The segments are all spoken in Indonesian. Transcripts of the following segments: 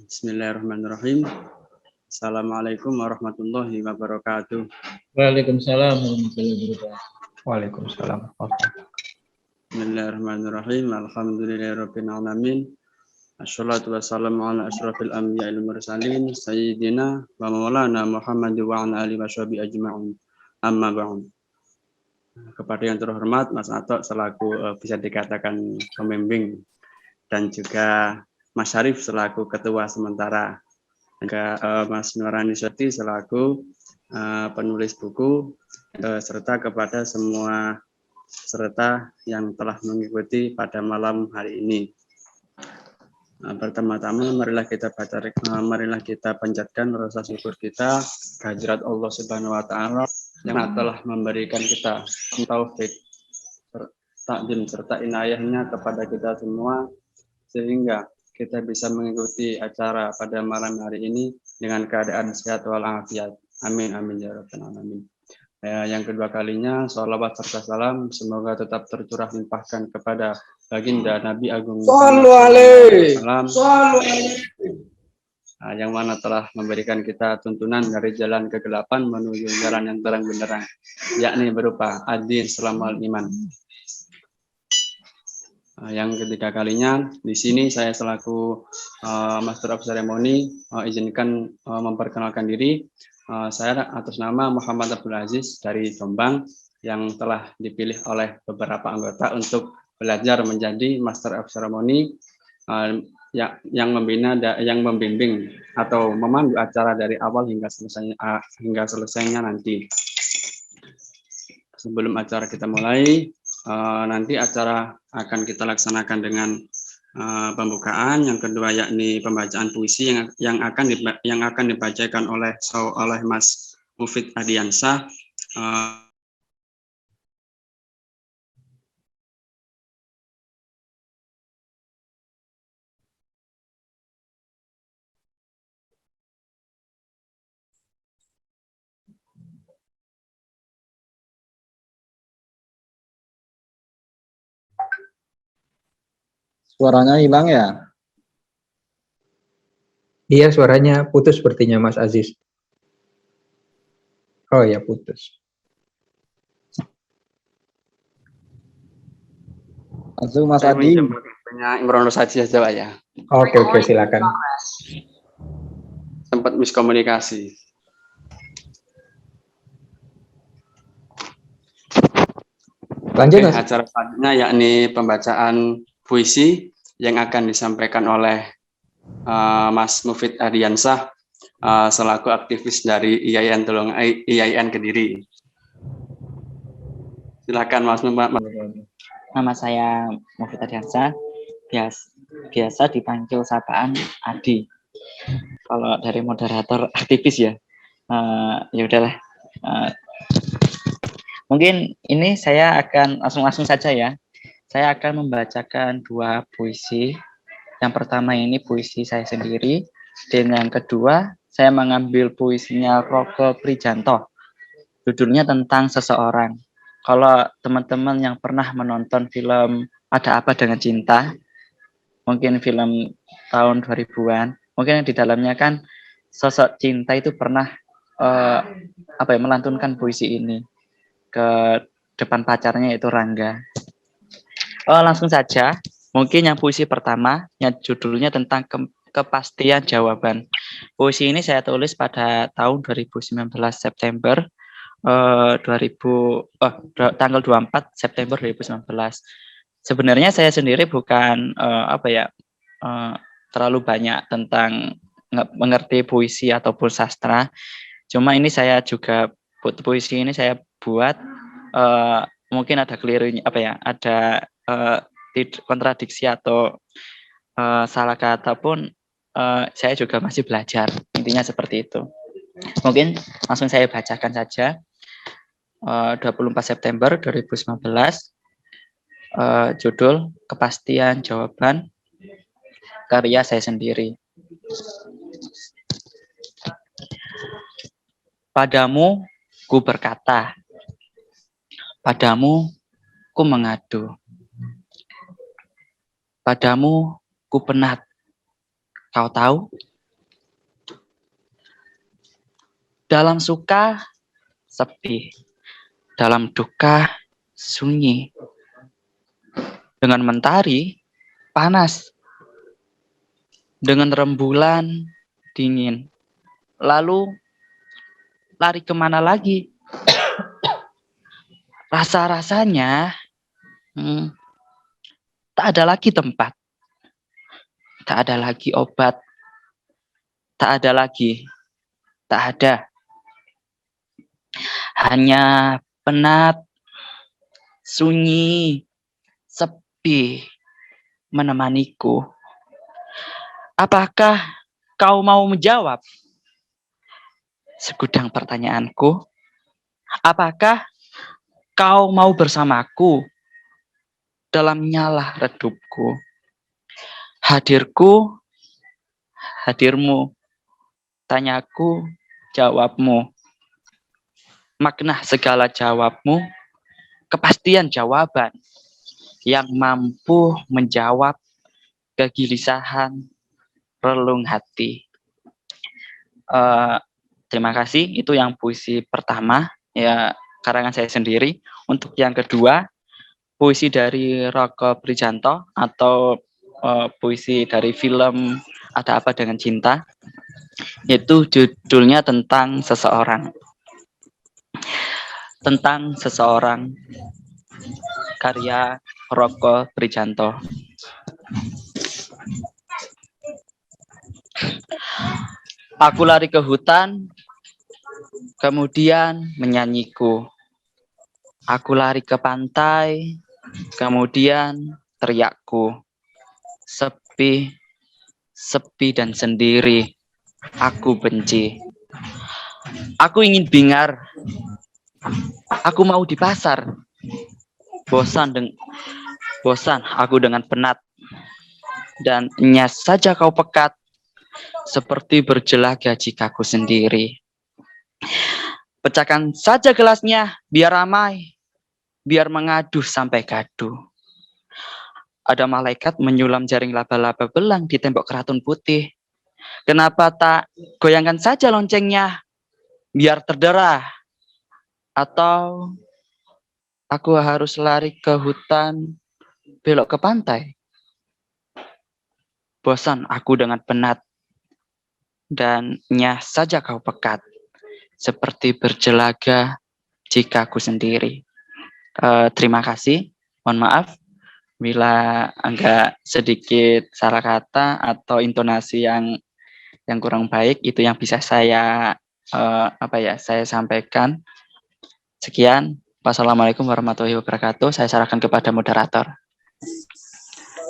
Bismillahirrahmanirrahim. Assalamualaikum warahmatullahi wabarakatuh. Waalaikumsalam warahmatullahi wabarakatuh. Waalaikumsalam. Bismillahirrahmanirrahim. Alhamdulillahirabbil alamin. Assalatu wassalamu ala asyrafil anbiya'il mursalin sayyidina wa maulana Muhammad wa ala alihi washabihi ajma'in. Amma ba'd. Kepada yang terhormat Mas Atok selaku bisa dikatakan pembimbing dan juga Mas Syarif selaku ketua sementara, juga Mas Nurani Soti selaku penulis buku, serta kepada semua peserta yang telah mengikuti pada malam hari ini. Pertama-tama marilah kita panjatkan rasa syukur kita kehadirat Allah Subhanahu wa taala yang telah memberikan kita taufik, takdim serta inayahnya kepada kita semua sehingga kita bisa mengikuti acara pada malam hari ini dengan keadaan sehat walafiat. Amin amin ya rabbal alamin. Yang kedua kalinya, sholawat serta salam semoga tetap tercurah limpahkan kepada baginda Nabi Agung Muhammad SAW, yang mana telah memberikan kita tuntunan dari jalan kegelapan menuju jalan yang terang benderang, yakni berupa adil selamal iman. Yang ketiga kalinya, di sini saya selaku Master of Ceremony izinkan memperkenalkan diri. Saya atas nama Muhammad Abdul Aziz dari Jombang yang telah dipilih oleh beberapa anggota untuk belajar menjadi Master of Ceremony yang membimbing atau memandu acara dari awal hingga selesainya nanti. Sebelum acara kita mulai, nanti acara akan kita laksanakan dengan pembukaan, yang kedua yakni pembacaan puisi yang akan dibacakan oleh Mas Mufid Adiansah. Suaranya hilang ya? Iya, suaranya putus sepertinya Mas Aziz. Oh ya, putus. Langsung Mas Adi. Punya Imron Rosaji saja Pak ya. Oke, silakan. Sempat miskomunikasi. Lanjut Mas. Acara selanjutnya yakni pembacaan puisi yang akan disampaikan oleh Mas Mufid Adiansah selaku aktivis dari IAIN Kediri. Silakan Mas Mufid. Nama saya Mufid Adiansah, biasa dipanggil sapaan Adi. Kalau dari moderator aktivis ya, ya udahlah. Mungkin ini saya akan langsung saja ya. Saya akan membacakan dua puisi. Yang pertama ini puisi saya sendiri, dan yang kedua saya mengambil puisinya Roko Prijanto. Judulnya tentang seseorang. Kalau teman-teman yang pernah menonton film Ada Apa Dengan Cinta, mungkin film tahun 2000-an, mungkin di dalamnya kan sosok cinta itu pernah melantunkan puisi ini ke depan pacarnya, yaitu Rangga. Langsung saja, mungkin yang puisi pertama, yang judulnya tentang kepastian jawaban. Puisi ini saya tulis pada tahun 2019 September, tanggal 24 September 2019. Sebenarnya saya sendiri bukan terlalu banyak tentang mengerti puisi ataupun sastra. Cuma ini saya juga puisi ini saya buat mungkin ada kelirunya ada kontradiksi atau salah kata pun saya juga masih belajar. Intinya seperti itu. Mungkin langsung saya bacakan saja. 24 September 2019, judul Kepastian Jawaban, karya saya sendiri. Padamu ku berkata, padamu ku mengadu, padamu ku penat. Kau tahu, Dalam suka, sepi. Dalam duka, sunyi. Dengan mentari, panas. Dengan rembulan, dingin. Lalu, lari kemana lagi? Rasa-rasanya, tak ada lagi tempat. Tak ada lagi obat. Tak ada lagi. Tak ada. Hanya penat, sunyi, sepi menemaniku. Apakah kau mau menjawab? Segudang pertanyaanku. Apakah kau mau bersamaku dalam nyala redupku? Hadirku, hadirmu. Tanyaku, jawabmu. Makna segala jawabmu, kepastian jawaban yang mampu menjawab kegelisahan relung hati. Terima kasih. Itu yang puisi pertama, ya karangan saya sendiri. Untuk yang kedua, puisi dari Roko Prijanto atau puisi dari film Ada Apa Dengan Cinta. Itu judulnya tentang seseorang. Tentang seseorang, karya Roko Prijanto. Aku lari ke hutan, kemudian menyanyiku. Aku lari ke pantai, kemudian teriakku. Sepi, sepi dan sendiri. Aku benci. Aku ingin bingar. Aku mau di pasar. Bosan aku dengan penat. Dan nyas saja kau pekat, seperti berjelaga jikaku sendiri. Pecahkan saja gelasnya, biar ramai, biar mengaduh sampai gaduh. Ada malaikat menyulam jaring laba-laba belang di tembok keraton putih. Kenapa tak goyangkan saja loncengnya, biar terderah? Atau aku harus lari ke hutan, belok ke pantai? Bosan aku dengan penat, dan nyah saja kau pekat, seperti berjelaga jika aku sendiri. Terima kasih. Mohon maaf bila agak sedikit salah kata atau intonasi yang kurang baik. Itu yang bisa saya saya sampaikan. Sekian. Wassalamualaikum warahmatullahi wabarakatuh. Saya serahkan kepada moderator.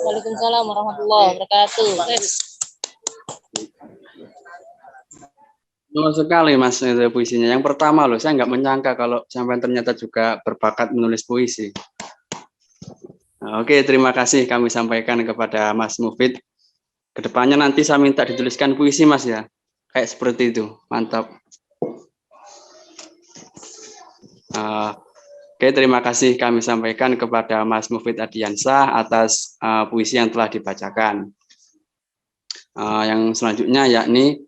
Waalaikumsalam warahmatullahi wabarakatuh. Luar sekali Mas itu puisinya. Yang pertama loh, saya nggak menyangka kalau sampai ternyata juga berbakat menulis puisi. Nah, oke, terima kasih kami sampaikan kepada Mas Mufid. Kedepannya nanti saya minta dituliskan puisi Mas ya, kayak seperti itu, mantap. Oke, terima kasih kami sampaikan kepada Mas Mufid Adiansah atas puisi yang telah dibacakan. Yang selanjutnya yakni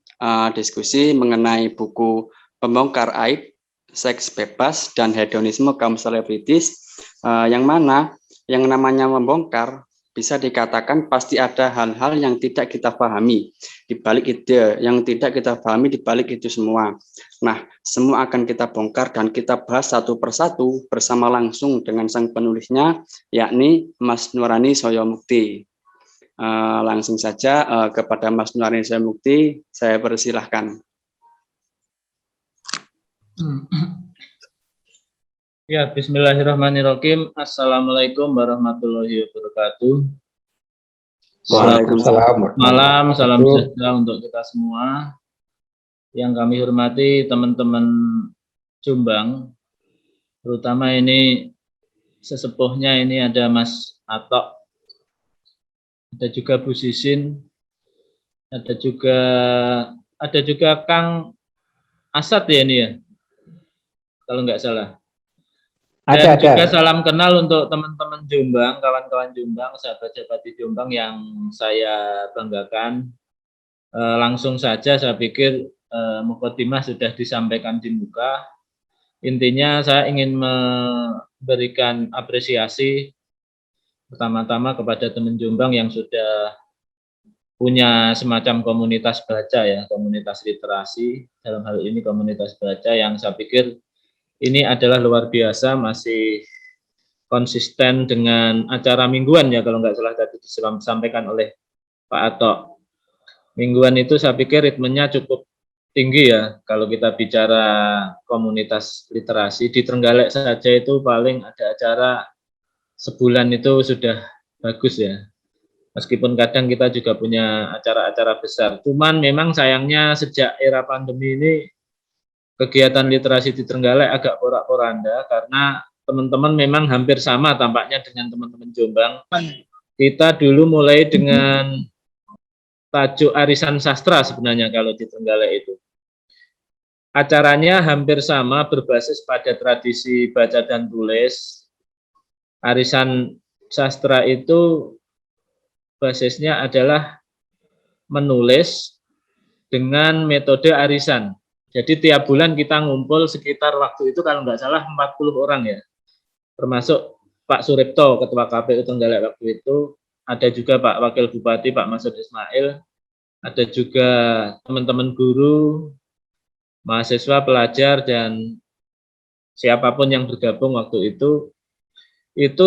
diskusi mengenai buku Pembongkar Aib, Seks Bebas dan Hedonisme Kaum Selebritis, yang mana yang namanya membongkar bisa dikatakan pasti ada hal-hal yang tidak kita pahami di balik ide, yang tidak kita pahami di balik itu semua. Nah, semua akan kita bongkar dan kita bahas satu persatu bersama langsung dengan sang penulisnya, yakni Mas Nurani Soyomukti. Langsung saja kepada Mas Nurani Soyomukti, saya persilahkan. Ya, bismillahirrahmanirrahim. Assalamualaikum warahmatullahi wabarakatuh. Waalaikumsalam. Malam, salam sejahtera untuk kita semua. Yang kami hormati teman-teman Jombang, terutama ini sesepuhnya ini ada Mas Atok, ada juga Bu Sisin, ada juga Kang Asad ya ini ya, kalau nggak salah. Dan juga salam kenal untuk teman-teman Jombang, kawan-kawan Jombang, sahabat-sahabat di Jombang yang saya banggakan. Langsung saja saya pikir mukadimah sudah disampaikan di muka. Intinya saya ingin memberikan apresiasi pertama-tama kepada teman Jombang yang sudah punya semacam komunitas baca ya, komunitas literasi, dalam hal ini komunitas baca yang saya pikir ini adalah luar biasa, masih konsisten dengan acara mingguan ya, kalau nggak salah tadi disampaikan oleh Pak Atok. Mingguan itu saya pikir ritmenya cukup tinggi ya, kalau kita bicara komunitas literasi. Di Trenggalek saja itu paling ada acara sebulan itu sudah bagus ya. Meskipun kadang kita juga punya acara-acara besar. Cuman memang sayangnya sejak era pandemi ini kegiatan literasi di Trenggalek agak porak-poranda karena teman-teman memang hampir sama tampaknya dengan teman-teman Jombang. Kita dulu mulai dengan tajuk arisan sastra sebenarnya kalau di Trenggalek itu. Acaranya hampir sama, berbasis pada tradisi baca dan tulis. Arisan sastra itu basisnya adalah menulis dengan metode arisan. Jadi tiap bulan kita ngumpul sekitar waktu itu kalau nggak salah 40 orang ya. Termasuk Pak Suripto, Ketua KPU Trenggalek waktu itu, ada juga Pak Wakil Bupati, Pak Masud Ismail, ada juga teman-teman guru, mahasiswa, pelajar, dan siapapun yang bergabung waktu itu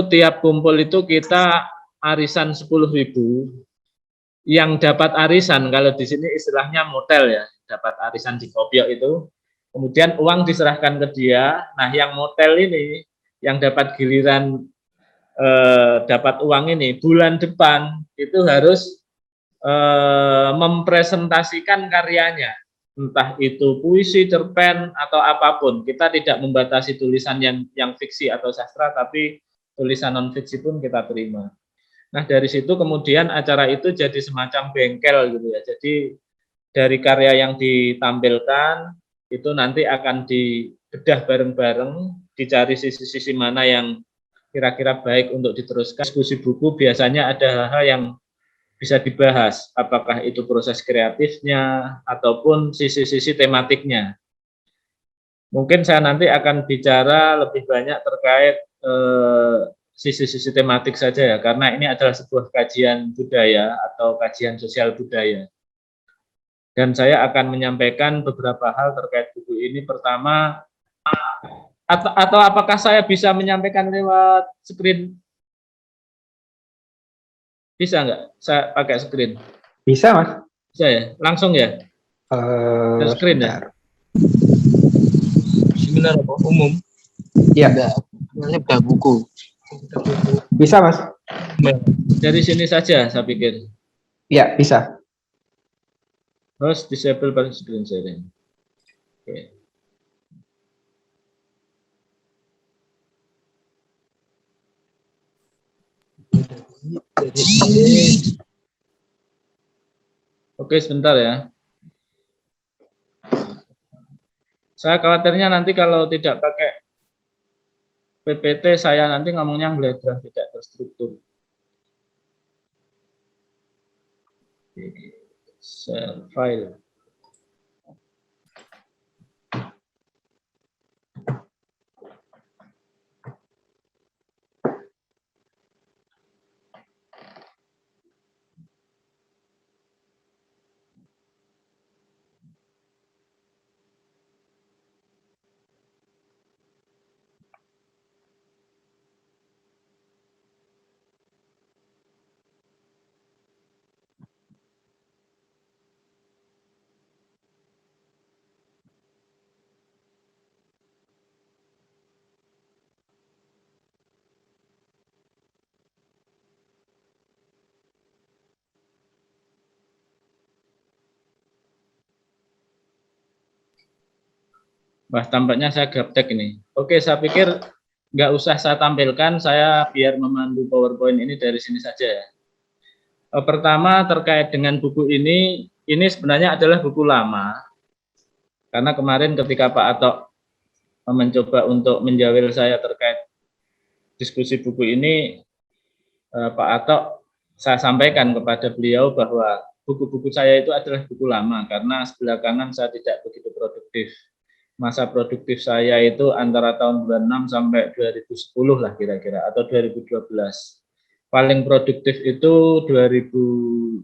tiap kumpul itu kita arisan 10.000, yang dapat arisan, kalau di sini istilahnya motel ya, dapat arisan di kopiok itu, kemudian uang diserahkan ke dia. Nah, yang motel ini, yang dapat giliran dapat uang ini, bulan depan itu harus mempresentasikan karyanya, entah itu puisi, cerpen, atau apapun. Kita tidak membatasi tulisan yang fiksi atau sastra, tapi tulisan non-fiksi pun kita terima. Nah, dari situ kemudian acara itu jadi semacam bengkel gitu ya. Jadi dari karya yang ditampilkan itu nanti akan dibedah bareng-bareng, dicari sisi-sisi mana yang kira-kira baik untuk diteruskan. Diskusi buku biasanya ada hal-hal yang bisa dibahas, apakah itu proses kreatifnya ataupun sisi-sisi tematiknya. Mungkin saya nanti akan bicara lebih banyak terkait sisi-sisi tematik saja ya, karena ini adalah sebuah kajian budaya atau kajian sosial budaya. Dan saya akan menyampaikan beberapa hal terkait buku ini. Pertama, atau apakah saya bisa menyampaikan lewat screen? Bisa nggak saya pakai screen? Bisa, Mas. Bisa ya? Langsung ya? Screen ya? Seminar apa? Umum? Iya. Sebenarnya buka buku. Bisa, Mas. Dari sini saja saya pikir. Iya, bisa. Harus disable pada screen sharing. Oke. Oke, sebentar ya. Saya khawatirnya nanti kalau tidak pakai PPT, saya nanti ngomongnya ngeledrah, tidak terstruktur. Share file. Wah, tampaknya saya gaptek ini. Oke, saya pikir nggak usah saya tampilkan, saya biar memandu PowerPoint ini dari sini saja ya. Pertama, terkait dengan buku ini sebenarnya adalah buku lama. Karena kemarin ketika Pak Atok mencoba untuk menjawil saya terkait diskusi buku ini, Pak Atok, saya sampaikan kepada beliau bahwa buku-buku saya itu adalah buku lama karena belakangan saya tidak begitu produktif. Masa produktif saya itu antara tahun 96 sampai 2010 lah kira-kira, atau 2012. Paling produktif itu 2008.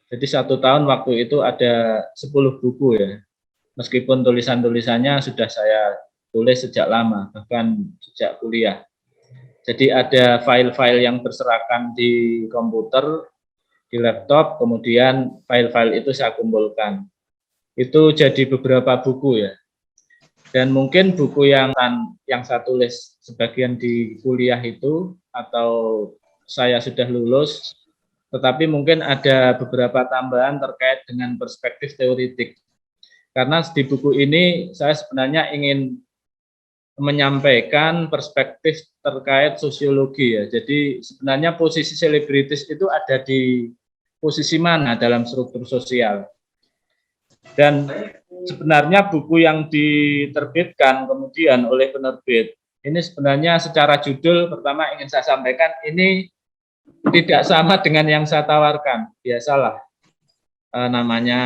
Jadi 1 tahun waktu itu ada 10 buku ya. Meskipun tulisan-tulisannya sudah saya tulis sejak lama, bahkan sejak kuliah. Jadi ada file-file yang berserakan di komputer, di laptop, kemudian file-file itu saya kumpulkan. Itu jadi beberapa buku ya. Dan mungkin buku yang saya tulis sebagian di kuliah itu, atau saya sudah lulus, tetapi mungkin ada beberapa tambahan terkait dengan perspektif teoritik. Karena di buku ini saya sebenarnya ingin menyampaikan perspektif terkait sosiologi ya. Jadi sebenarnya posisi selebritis itu ada di posisi mana dalam struktur sosial. Dan sebenarnya buku yang diterbitkan kemudian oleh penerbit, ini sebenarnya secara judul pertama ingin saya sampaikan, ini tidak sama dengan yang saya tawarkan. Biasalah. Namanya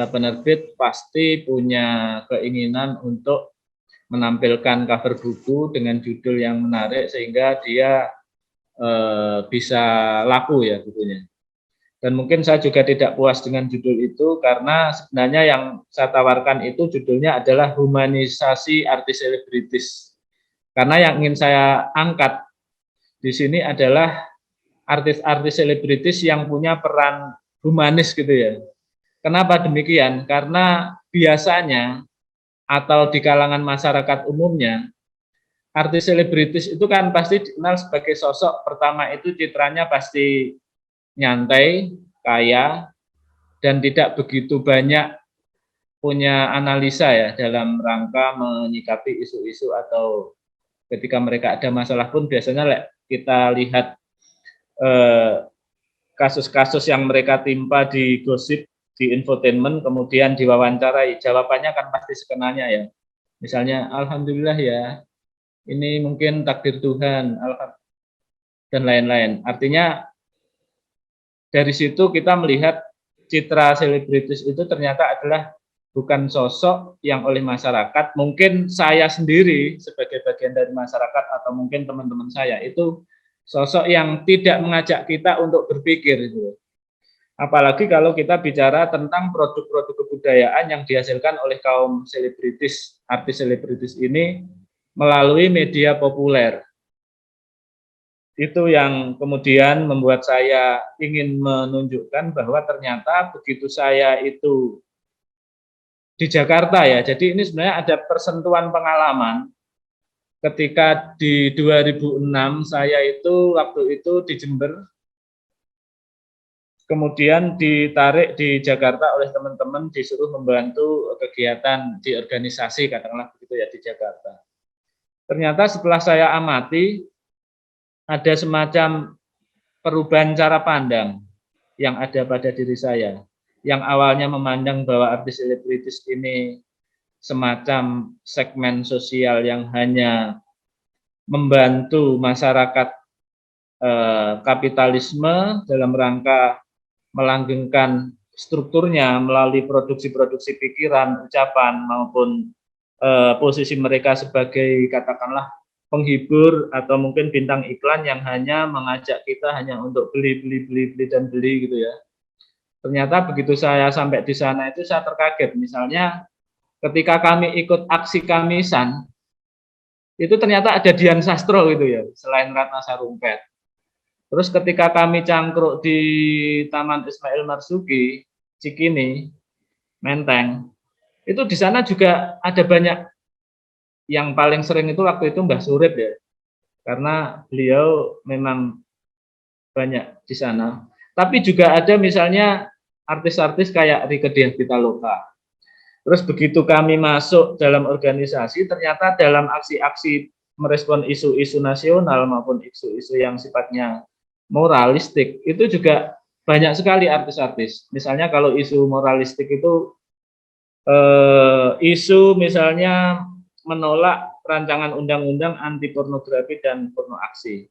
penerbit pasti punya keinginan untuk menampilkan cover buku dengan judul yang menarik sehingga dia bisa laku ya bukunya. Dan mungkin saya juga tidak puas dengan judul itu karena sebenarnya yang saya tawarkan itu judulnya adalah humanisasi artis selebritis. Karena yang ingin saya angkat di sini adalah artis-artis selebritis yang punya peran humanis gitu ya. Kenapa demikian? Karena biasanya atau di kalangan masyarakat umumnya, artis selebritis itu kan pasti dikenal sebagai sosok pertama itu citranya pasti nyantai, kaya, dan tidak begitu banyak punya analisa ya dalam rangka menyikapi isu-isu atau ketika mereka ada masalah pun biasanya kita lihat kasus-kasus yang mereka timpa di gosip, di infotainment, kemudian diwawancarai, jawabannya kan pasti sekenanya ya. Misalnya, alhamdulillah ya, ini mungkin takdir Tuhan, dan lain-lain. Artinya dari situ kita melihat citra selebritis itu ternyata adalah bukan sosok yang oleh masyarakat, mungkin saya sendiri sebagai bagian dari masyarakat atau mungkin teman-teman saya itu sosok yang tidak mengajak kita untuk berpikir gitu. Apalagi kalau kita bicara tentang produk-produk kebudayaan yang dihasilkan oleh kaum selebritis, artis selebritis ini melalui media populer. Itu yang kemudian membuat saya ingin menunjukkan bahwa ternyata begitu saya itu di Jakarta ya, jadi ini sebenarnya ada persentuhan pengalaman. Ketika di 2006 saya itu waktu itu di Jember, kemudian ditarik di Jakarta oleh teman-teman disuruh membantu kegiatan di organisasi katakanlah begitu ya di Jakarta. Ternyata setelah saya amati ada semacam perubahan cara pandang yang ada pada diri saya. Yang awalnya memandang bahwa artis selebritis ini semacam segmen sosial yang hanya membantu masyarakat kapitalisme dalam rangka melanggengkan strukturnya melalui produksi-produksi pikiran, ucapan maupun posisi mereka sebagai katakanlah penghibur atau mungkin bintang iklan yang hanya mengajak kita hanya untuk beli dan beli gitu ya. Ternyata begitu saya sampai di sana itu saya terkaget. Misalnya ketika kami ikut aksi Kamisan, itu ternyata ada Dian Sastro gitu ya, selain Ratna Sarumpait. Terus ketika kami cangkruk di Taman Ismail Marzuki, Cikini, Menteng, itu di sana juga ada banyak, yang paling sering itu waktu itu Mbah Surip ya, karena beliau memang banyak di sana. Tapi juga ada misalnya artis-artis kayak Rieke Diah Pitaloka. Terus begitu kami masuk dalam organisasi, ternyata dalam aksi-aksi merespon isu-isu nasional maupun isu-isu yang sifatnya moralistik, itu juga banyak sekali artis-artis. Misalnya kalau isu moralistik itu isu misalnya menolak rancangan undang-undang anti pornografi dan porno aksi.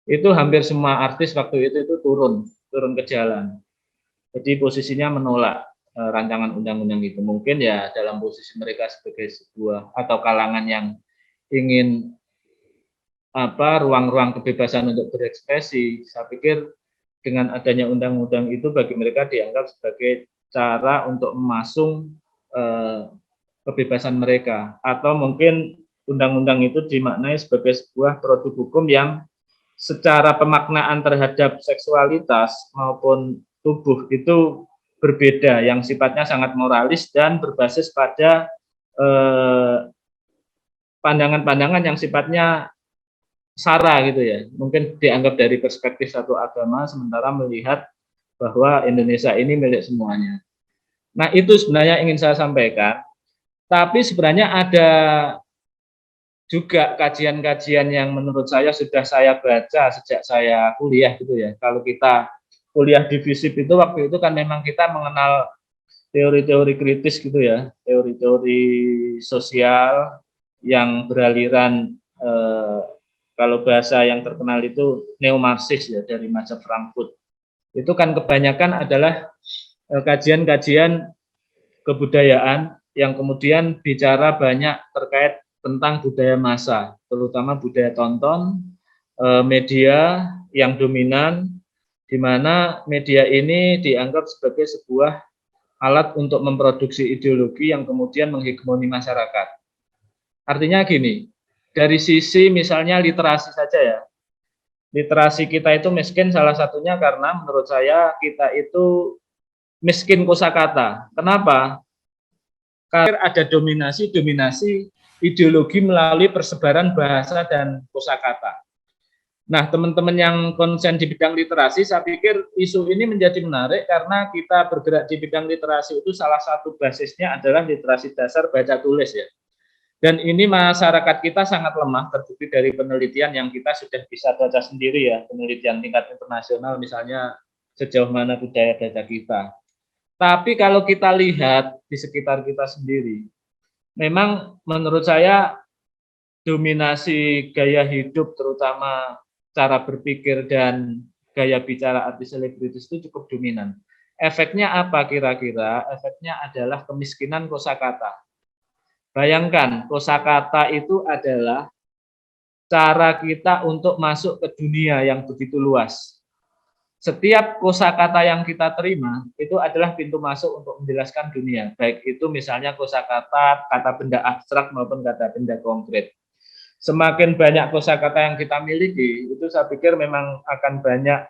Itu hampir semua artis waktu itu turun ke jalan. Jadi posisinya menolak rancangan undang-undang itu. Mungkin ya dalam posisi mereka sebagai sebuah atau kalangan yang ingin ruang-ruang kebebasan untuk berekspresi. Saya pikir dengan adanya undang-undang itu bagi mereka dianggap sebagai cara untuk memasung kebebasan mereka, atau mungkin undang-undang itu dimaknai sebagai sebuah produk hukum yang secara pemaknaan terhadap seksualitas maupun tubuh itu berbeda, yang sifatnya sangat moralis dan berbasis pada pandangan-pandangan yang sifatnya sara gitu ya. Mungkin dianggap dari perspektif satu agama, sementara melihat bahwa Indonesia ini milik semuanya. Nah, itu sebenarnya ingin saya sampaikan. Tapi sebenarnya ada juga kajian-kajian yang menurut saya sudah saya baca sejak saya kuliah gitu ya. Kalau kita kuliah di FISIP itu waktu itu kan memang kita mengenal teori-teori kritis gitu ya, teori-teori sosial yang beraliran kalau bahasa yang terkenal itu neo-Marxis ya, dari mazhab Frankfurt. Itu kan kebanyakan adalah kajian-kajian kebudayaan yang kemudian bicara banyak terkait tentang budaya massa, terutama budaya tonton, media yang dominan, di mana media ini dianggap sebagai sebuah alat untuk memproduksi ideologi yang kemudian menghegemoni masyarakat. Artinya gini, dari sisi misalnya literasi saja ya, literasi kita itu miskin salah satunya karena menurut saya kita itu miskin kosakata. Kenapa? Karena ada dominasi ideologi melalui persebaran bahasa dan kosakata. Nah, teman-teman yang konsen di bidang literasi, saya pikir isu ini menjadi menarik karena kita bergerak di bidang literasi itu salah satu basisnya adalah literasi dasar baca tulis ya. Dan ini masyarakat kita sangat lemah, terbukti dari penelitian yang kita sudah bisa baca sendiri ya, penelitian tingkat internasional misalnya sejauh mana budaya baca kita. Tapi kalau kita lihat di sekitar kita sendiri, memang menurut saya dominasi gaya hidup, terutama cara berpikir dan gaya bicara artis selebritis itu cukup dominan. Efeknya apa kira-kira? Efeknya adalah kemiskinan kosakata. Bayangkan, kosakata itu adalah cara kita untuk masuk ke dunia yang begitu luas. Setiap kosakata yang kita terima itu adalah pintu masuk untuk menjelaskan dunia, baik itu misalnya kosakata kata benda abstrak maupun kata benda konkret. Semakin banyak kosakata yang kita miliki, itu saya pikir memang akan banyak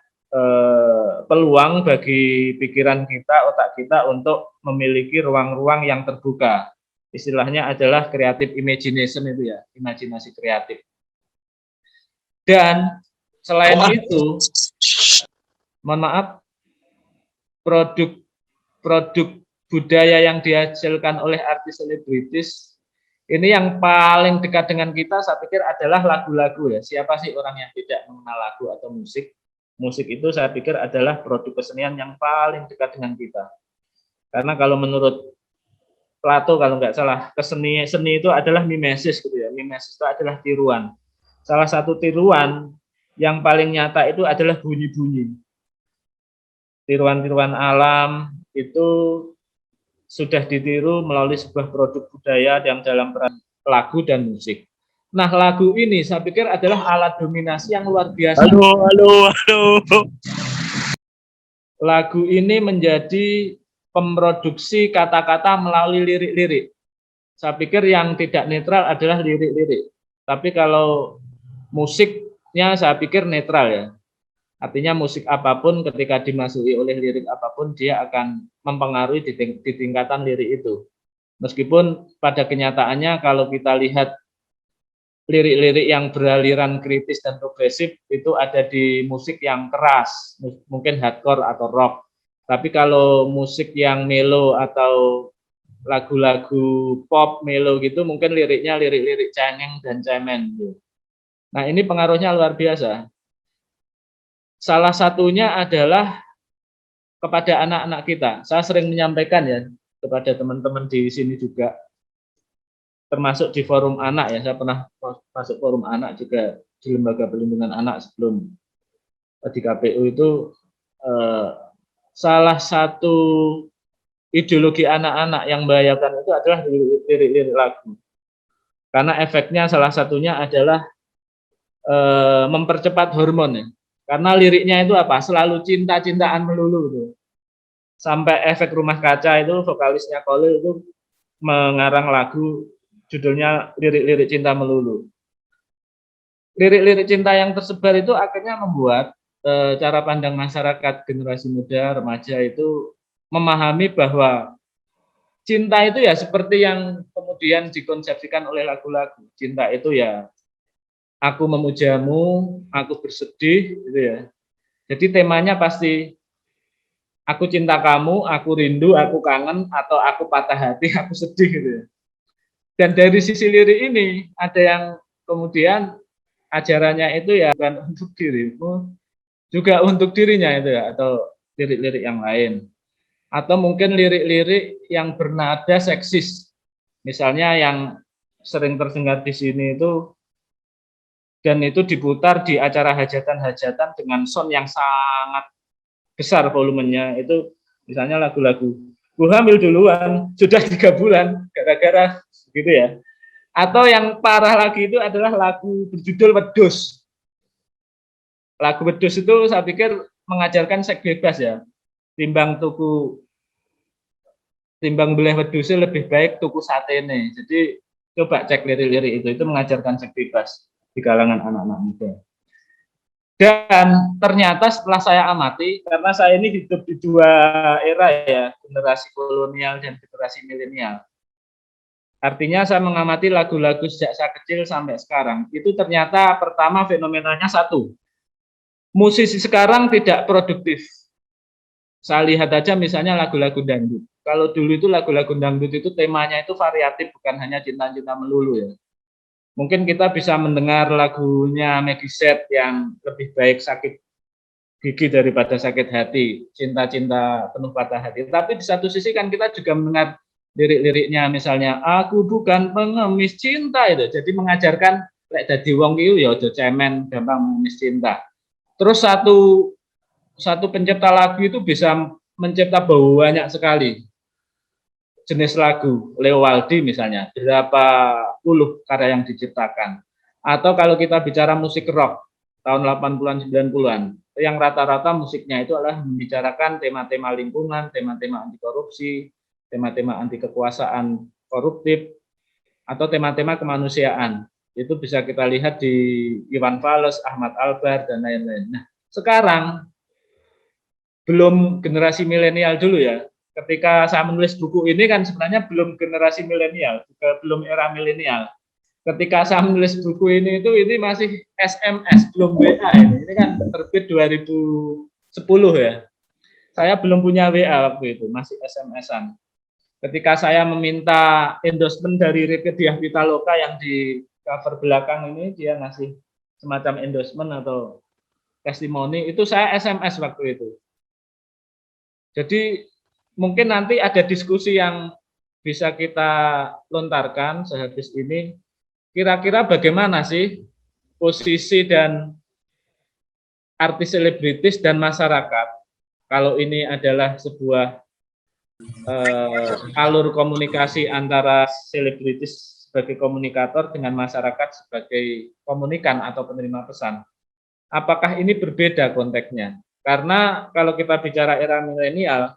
peluang bagi pikiran kita, otak kita untuk memiliki ruang-ruang yang terbuka. Istilahnya adalah creative imagination itu ya, imajinasi kreatif. Dan selain itu, mohon maaf, produk budaya yang dihasilkan oleh artis selebritis ini yang paling dekat dengan kita, saya pikir adalah lagu-lagu ya. Siapa sih orang yang tidak mengenal lagu atau musik? Musik itu saya pikir adalah produk kesenian yang paling dekat dengan kita. Karena kalau menurut Plato kalau nggak salah, seni itu adalah mimesis gitu ya. Mimesis itu adalah tiruan. Salah satu tiruan yang paling nyata itu adalah bunyi-bunyi. Tiruan-tiruan alam itu sudah ditiru melalui sebuah produk budaya yang dalam peran lagu dan musik. Nah, lagu ini saya pikir adalah alat dominasi yang luar biasa. Halo. Lagu ini menjadi pemroduksi kata-kata melalui lirik-lirik. Saya pikir yang tidak netral adalah lirik-lirik. Tapi kalau musiknya saya pikir netral ya. Artinya musik apapun ketika dimasuki oleh lirik apapun dia akan mempengaruhi di tingkatan lirik itu. Meskipun pada kenyataannya kalau kita lihat lirik-lirik yang beraliran kritis dan progresif itu ada di musik yang keras, mungkin hardcore atau rock. Tapi kalau musik yang melo atau lagu-lagu pop melo gitu mungkin liriknya lirik-lirik cengeng dan cemen. Nah, ini pengaruhnya luar biasa. Salah satunya adalah kepada anak-anak kita. Saya sering menyampaikan ya kepada teman-teman di sini juga, termasuk di forum anak ya. Saya pernah masuk forum anak juga di Lembaga Perlindungan Anak sebelum di KPU itu salah satu ideologi anak-anak yang membahayakan itu adalah lirik-lirik lagu. Karena efeknya salah satunya adalah mempercepat hormon ya. Karena liriknya itu apa? Selalu cinta-cintaan melulu itu. Sampai efek Rumah Kaca itu vokalisnya Kholil itu mengarang lagu judulnya lirik-lirik cinta melulu. Lirik-lirik cinta yang tersebar itu akhirnya membuat cara pandang masyarakat generasi muda, remaja itu memahami bahwa cinta itu ya seperti yang kemudian dikonsepsikan oleh lagu-lagu. Cinta itu ya aku memujamu, aku bersedih gitu ya. Jadi temanya pasti aku cinta kamu, aku rindu, aku kangen, atau aku patah hati, aku sedih gitu ya. Dan dari sisi lirik ini ada yang kemudian ajarannya itu ya bukan untuk dirimu, juga untuk dirinya itu ya, atau lirik-lirik yang lain. Atau mungkin lirik-lirik yang bernada seksis. Misalnya yang sering terdengar di sini itu, dan itu diputar di acara hajatan-hajatan dengan sound yang sangat besar volumenya, itu misalnya lagu-lagu gue hamil duluan sudah 3 bulan gara-gara gitu ya. Atau yang parah lagi itu adalah lagu berjudul Wedhus. Lagu Wedhus itu saya pikir mengajarkan seks bebas ya. Timbang beleh wedhusnya lebih baik tuku satene. Jadi coba cek lirik-lirik itu mengajarkan seks bebas di kalangan anak-anak muda. Dan ternyata setelah saya amati, karena saya ini hidup di 2 era ya, generasi kolonial dan generasi milenial. Artinya saya mengamati lagu-lagu sejak saya kecil sampai sekarang, itu ternyata pertama fenomenanya satu, musisi sekarang tidak produktif. Saya lihat aja misalnya lagu-lagu dangdut. Kalau dulu itu lagu-lagu dangdut itu temanya itu variatif, bukan hanya cinta-cinta melulu ya. Mungkin kita bisa mendengar lagunya Meggy Z yang lebih baik sakit gigi daripada sakit hati, cinta-cinta penuh patah hati. Tapi di satu sisi kan kita juga mendengar lirik-liriknya misalnya aku bukan pengemis cinta itu. Jadi mengajarkan lek dadi wong iki ya aja cemen gampang mengemis cinta. Terus satu pencipta lagu itu bisa mencipta banyak sekali jenis lagu. Leo Waldi misalnya, berapa puluh karya yang diciptakan. Atau kalau kita bicara musik rock tahun 80-an 90-an, yang rata-rata musiknya itu adalah membicarakan tema-tema lingkungan, tema-tema anti korupsi, tema-tema anti kekuasaan koruptif, atau tema-tema kemanusiaan. Itu bisa kita lihat di Iwan Fals, Ahmad Albar, dan lain-lain. Nah, sekarang belum generasi milenial dulu ya. Ketika saya menulis buku ini kan sebenarnya belum generasi milenial, juga belum era milenial. Ketika saya menulis buku ini masih SMS, belum WA ini. Ini kan terbit 2010 ya. Saya belum punya WA waktu itu, masih SMS-an. Ketika saya meminta endorsement dari Rieke Diah Pitaloka yang di cover belakang ini, dia ngasih semacam endorsement atau testimoni, itu saya SMS waktu itu. Jadi mungkin nanti ada diskusi yang bisa kita lontarkan sehabis ini. Kira-kira bagaimana sih posisi dan artis selebritis dan masyarakat kalau ini adalah sebuah alur komunikasi antara selebritis sebagai komunikator dengan masyarakat sebagai komunikan atau penerima pesan. Apakah ini berbeda konteksnya? Karena kalau kita bicara era milenial,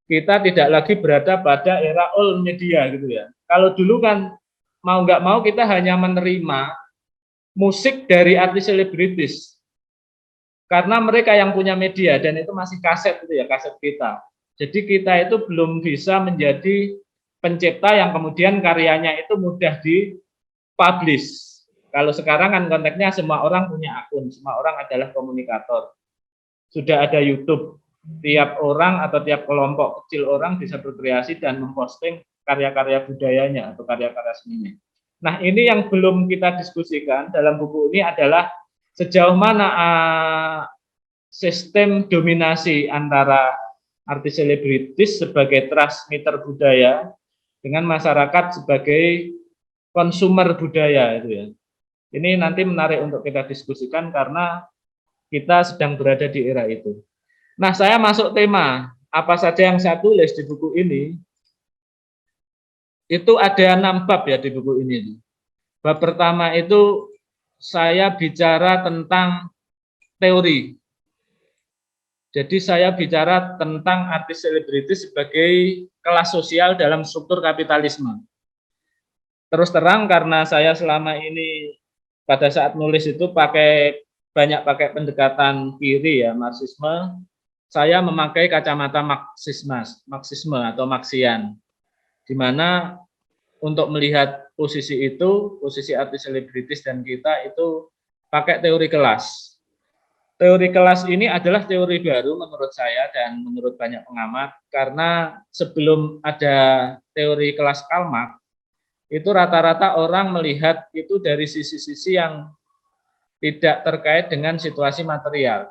kita tidak lagi berada pada era old media gitu ya. Kalau dulu kan mau nggak mau kita hanya menerima musik dari artis selebritis karena mereka yang punya media dan itu masih kaset gitu ya, kaset kita. Jadi kita itu belum bisa menjadi pencipta yang kemudian karyanya itu mudah dipublish. Kalau sekarang kan konteksnya semua orang punya akun, semua orang adalah komunikator. Sudah ada YouTube, tiap orang atau tiap kelompok kecil orang bisa berkreasi dan memposting karya-karya budayanya atau karya-karya seninya. Nah, ini yang belum kita diskusikan dalam buku ini adalah sejauh mana sistem dominasi antara artis selebritis sebagai transmitter budaya dengan masyarakat sebagai konsumer budaya itu ya. Ini nanti menarik untuk kita diskusikan karena kita sedang berada di era itu. Nah, saya masuk tema, apa saja yang saya tulis di buku ini, itu ada 6 bab ya di buku ini. Bab pertama itu saya bicara tentang teori. Jadi saya bicara tentang artis selebritis sebagai kelas sosial dalam struktur kapitalisme. Terus terang karena saya selama ini pada saat nulis itu banyak pakai pendekatan kiri ya, Marxisme, saya memakai kacamata Marxisme atau Marxian, di mana untuk melihat posisi itu, posisi artis selebritis dan kita itu pakai teori kelas. Teori kelas ini adalah teori baru menurut saya dan menurut banyak pengamat, karena sebelum ada teori kelas Karl Marx, itu rata-rata orang melihat itu dari sisi-sisi yang tidak terkait dengan situasi material.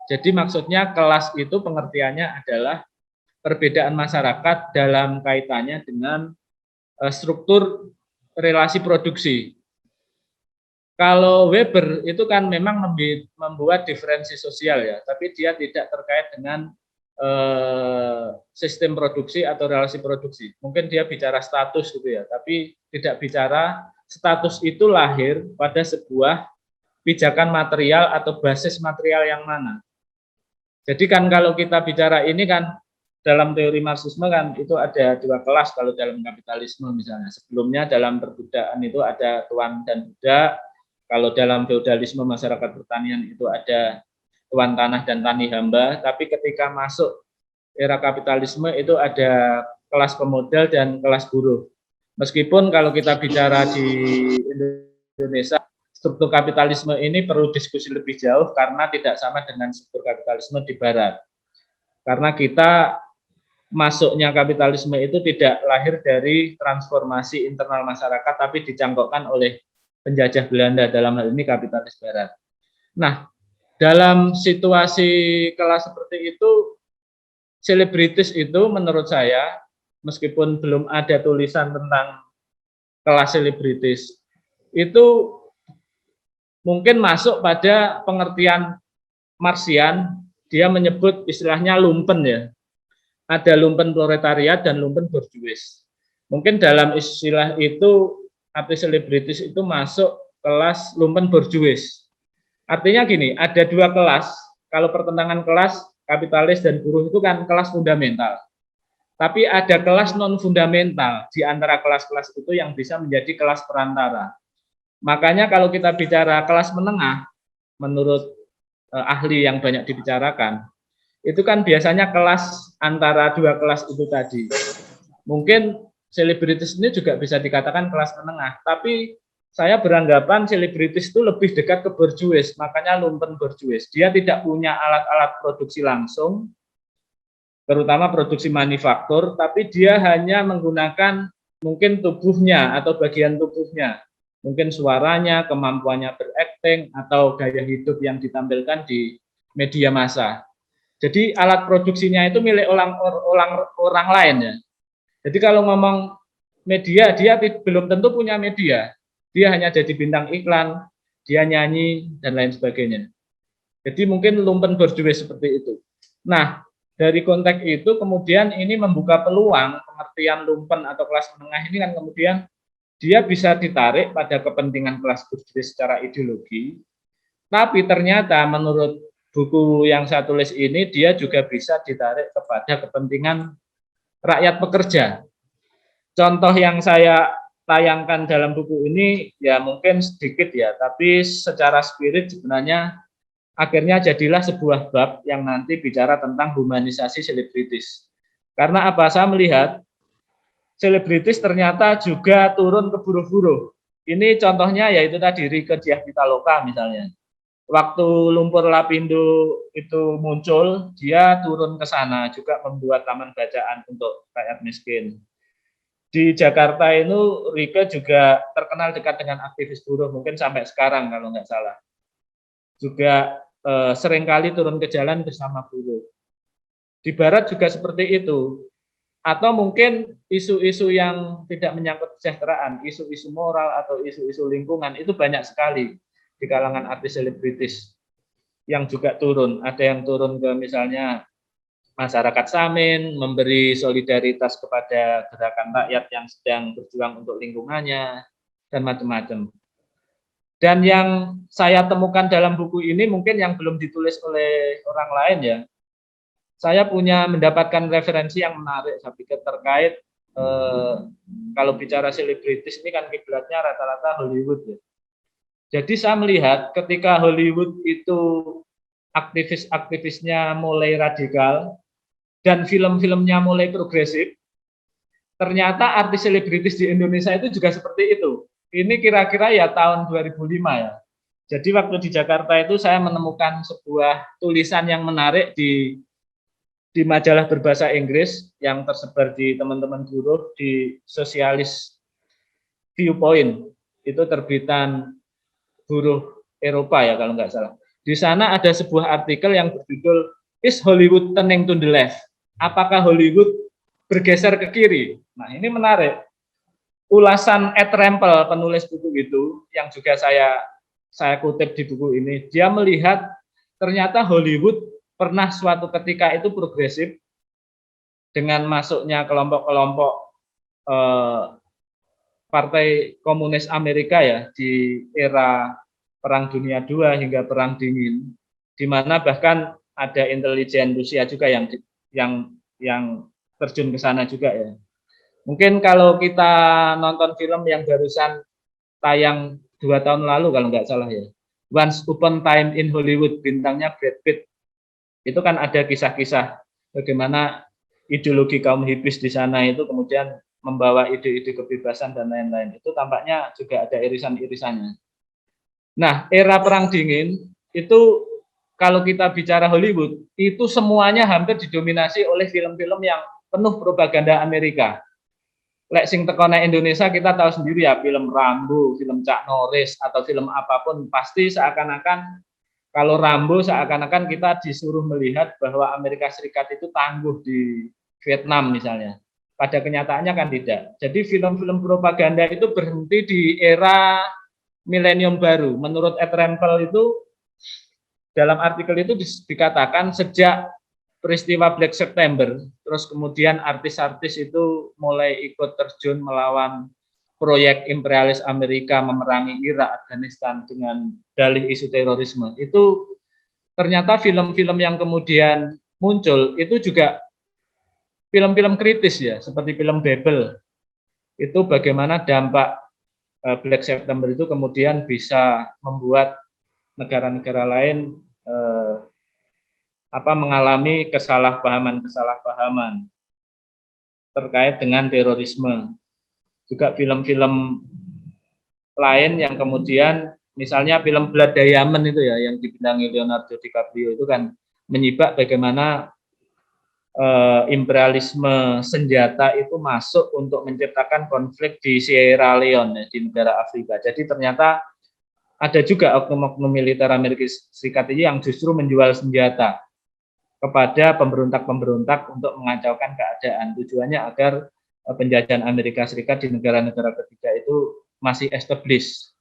Jadi maksudnya kelas itu pengertiannya adalah perbedaan masyarakat dalam kaitannya dengan struktur relasi produksi. Kalau Weber itu kan memang membuat diferensi sosial ya, tapi dia tidak terkait dengan sistem produksi atau relasi produksi. Mungkin dia bicara status gitu ya, tapi tidak bicara status itu lahir pada sebuah pijakan material atau basis material yang mana. Jadi kan kalau kita bicara ini kan dalam teori Marxisme kan itu ada 2 kelas kalau dalam kapitalisme misalnya. Sebelumnya dalam perbudakan itu ada tuan dan budak. Kalau dalam feodalisme masyarakat pertanian itu ada tuan tanah dan tani hamba, tapi ketika masuk era kapitalisme itu ada kelas pemodal dan kelas buruh. Meskipun kalau kita bicara di Indonesia, struktur kapitalisme ini perlu diskusi lebih jauh karena tidak sama dengan struktur kapitalisme di barat. Karena kita masuknya kapitalisme itu tidak lahir dari transformasi internal masyarakat, tapi dicangkokkan oleh penjajah Belanda, dalam hal ini kapitalis barat. Nah, dalam situasi kelas seperti itu, selebritis itu menurut saya, meskipun belum ada tulisan tentang kelas selebritis, itu mungkin masuk pada pengertian Marxian. Dia menyebut istilahnya lumpen ya. Ada lumpen proletariat dan lumpen borjuis. Mungkin dalam istilah itu artis selebritis itu masuk kelas lumpen borjuis. Artinya gini, ada 2 kelas. Kalau pertentangan kelas kapitalis dan buruh itu kan kelas fundamental. Tapi ada kelas non fundamental di antara kelas-kelas itu yang bisa menjadi kelas perantara. Makanya kalau kita bicara kelas menengah, menurut ahli yang banyak dibicarakan, itu kan biasanya kelas antara 2 kelas itu tadi. Mungkin selebritis ini juga bisa dikatakan kelas menengah, tapi saya beranggapan selebritis itu lebih dekat ke borjuis, makanya lumpen borjuis. Dia tidak punya alat-alat produksi langsung, terutama produksi manufaktur, tapi dia hanya menggunakan mungkin tubuhnya atau bagian tubuhnya, mungkin suaranya, kemampuannya berakting, atau gaya hidup yang ditampilkan di media massa. Jadi alat produksinya itu milik orang lain ya. Jadi kalau ngomong media, dia belum tentu punya media. Dia hanya jadi bintang iklan, dia nyanyi, dan lain sebagainya. Jadi mungkin lumpen borjuis seperti itu. Nah, dari konteks itu kemudian ini membuka peluang pengertian lumpen atau kelas menengah ini kan kemudian dia bisa ditarik pada kepentingan kelas borjuis secara ideologi. Tapi ternyata menurut buku yang saya tulis ini, dia juga bisa ditarik kepada kepentingan rakyat pekerja. Contoh yang saya tayangkan dalam buku ini ya mungkin sedikit ya, tapi secara spirit sebenarnya akhirnya jadilah sebuah bab yang nanti bicara tentang humanisasi selebritis. Karena apa? Saya melihat selebritis ternyata juga turun ke buruh-buruh. Ini contohnya yaitu tadi Rieke Diah Pitaloka misalnya. Waktu lumpur lapindo itu muncul, dia turun ke sana juga membuat taman bacaan untuk rakyat miskin. Di Jakarta itu Rieke juga terkenal dekat dengan aktivis buruh, mungkin sampai sekarang kalau nggak salah. Juga seringkali turun ke jalan bersama buruh. Di Barat juga seperti itu. Atau mungkin isu-isu yang tidak menyangkut kesejahteraan, isu-isu moral atau isu-isu lingkungan itu banyak sekali di kalangan artis selebritis yang juga turun. Ada yang turun ke misalnya masyarakat Samin, memberi solidaritas kepada gerakan rakyat yang sedang berjuang untuk lingkungannya, dan macam-macam. Dan yang saya temukan dalam buku ini mungkin yang belum ditulis oleh orang lain ya, saya punya mendapatkan referensi yang menarik, saya pikir terkait kalau bicara selebritis ini kan kiblatnya rata-rata Hollywood ya. Jadi saya melihat ketika Hollywood itu aktivis-aktivisnya mulai radikal dan film-filmnya mulai progresif, ternyata artis selebritis di Indonesia itu juga seperti itu. Ini kira-kira ya tahun 2005 ya. Jadi waktu di Jakarta itu saya menemukan sebuah tulisan yang menarik di majalah berbahasa Inggris yang tersebar di teman-teman buruh di Sosialis Viewpoint. Itu terbitan buruh Eropa ya kalau nggak salah. Di sana ada sebuah artikel yang berjudul Is Hollywood Turning to the Left? Apakah Hollywood bergeser ke kiri? Nah ini menarik. Ulasan Ed Rempel, penulis buku itu, yang juga saya kutip di buku ini, dia melihat ternyata Hollywood pernah suatu ketika itu progresif dengan masuknya kelompok-kelompok Partai Komunis Amerika ya di era Perang Dunia II hingga Perang Dingin, di mana bahkan ada intelijen Rusia juga yang terjun ke sana juga ya. Mungkin kalau kita nonton film yang barusan tayang 2 tahun lalu kalau nggak salah ya, Once Upon a Time in Hollywood, bintangnya Brad Pitt, itu kan ada kisah-kisah bagaimana ideologi kaum hipis di sana itu kemudian membawa ide-ide kebebasan dan lain-lain. Itu tampaknya juga ada irisan-irisannya. Nah, era Perang Dingin itu kalau kita bicara Hollywood, itu semuanya hampir didominasi oleh film-film yang penuh propaganda Amerika. Lek sing tekone Indonesia kita tahu sendiri ya, film Rambo, film Chuck Norris atau film apapun pasti seakan-akan kalau Rambo seakan-akan kita disuruh melihat bahwa Amerika Serikat itu tangguh di Vietnam misalnya. Pada kenyataannya kan tidak. Jadi film-film propaganda itu berhenti di era milenium baru. Menurut Ed Rempel itu, dalam artikel itu dikatakan sejak peristiwa Black September, terus kemudian artis-artis itu mulai ikut terjun melawan proyek imperialis Amerika memerangi Irak, Afghanistan dengan dalih isu terorisme. Itu ternyata film-film yang kemudian muncul itu juga film-film kritis ya, seperti film Babel. Itu bagaimana dampak Black September itu kemudian bisa membuat negara-negara lain mengalami kesalahpahaman terkait dengan terorisme. Juga film-film lain yang kemudian misalnya film Blood Diamond itu ya yang dibintangi Leonardo DiCaprio itu kan menyibak bagaimana imperialisme senjata itu masuk untuk menciptakan konflik di Sierra Leone ya, di negara Afrika. Jadi ternyata ada juga oknum-oknum militer Amerika Serikat ini yang justru menjual senjata kepada pemberontak-pemberontak untuk mengacaukan keadaan. Tujuannya agar penjajahan Amerika Serikat di negara-negara ketiga itu masih established.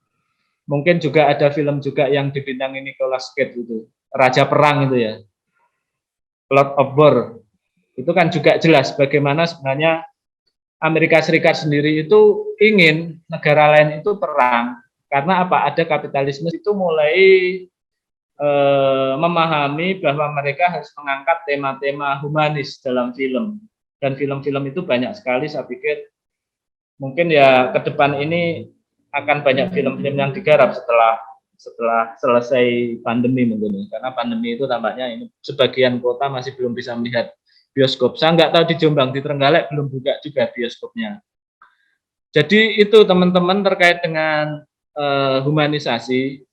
Mungkin juga ada film juga yang dibintangi Nicolas Cage itu, Raja Perang itu ya, Lord of War. Itu kan juga jelas bagaimana sebenarnya Amerika Serikat sendiri itu ingin negara lain itu perang. Karena apa? Ada kapitalisme itu mulai memahami bahwa mereka harus mengangkat tema-tema humanis dalam film. Dan film-film itu banyak sekali, saya pikir mungkin ya ke depan ini akan banyak film-film yang digarap setelah selesai pandemi mungkin. Karena pandemi itu tampaknya ini sebagian kota masih belum bisa melihat bioskop. Saya nggak tahu di Jombang, di Trenggalek belum buka juga bioskopnya. Jadi itu teman-teman terkait dengan humanisasi.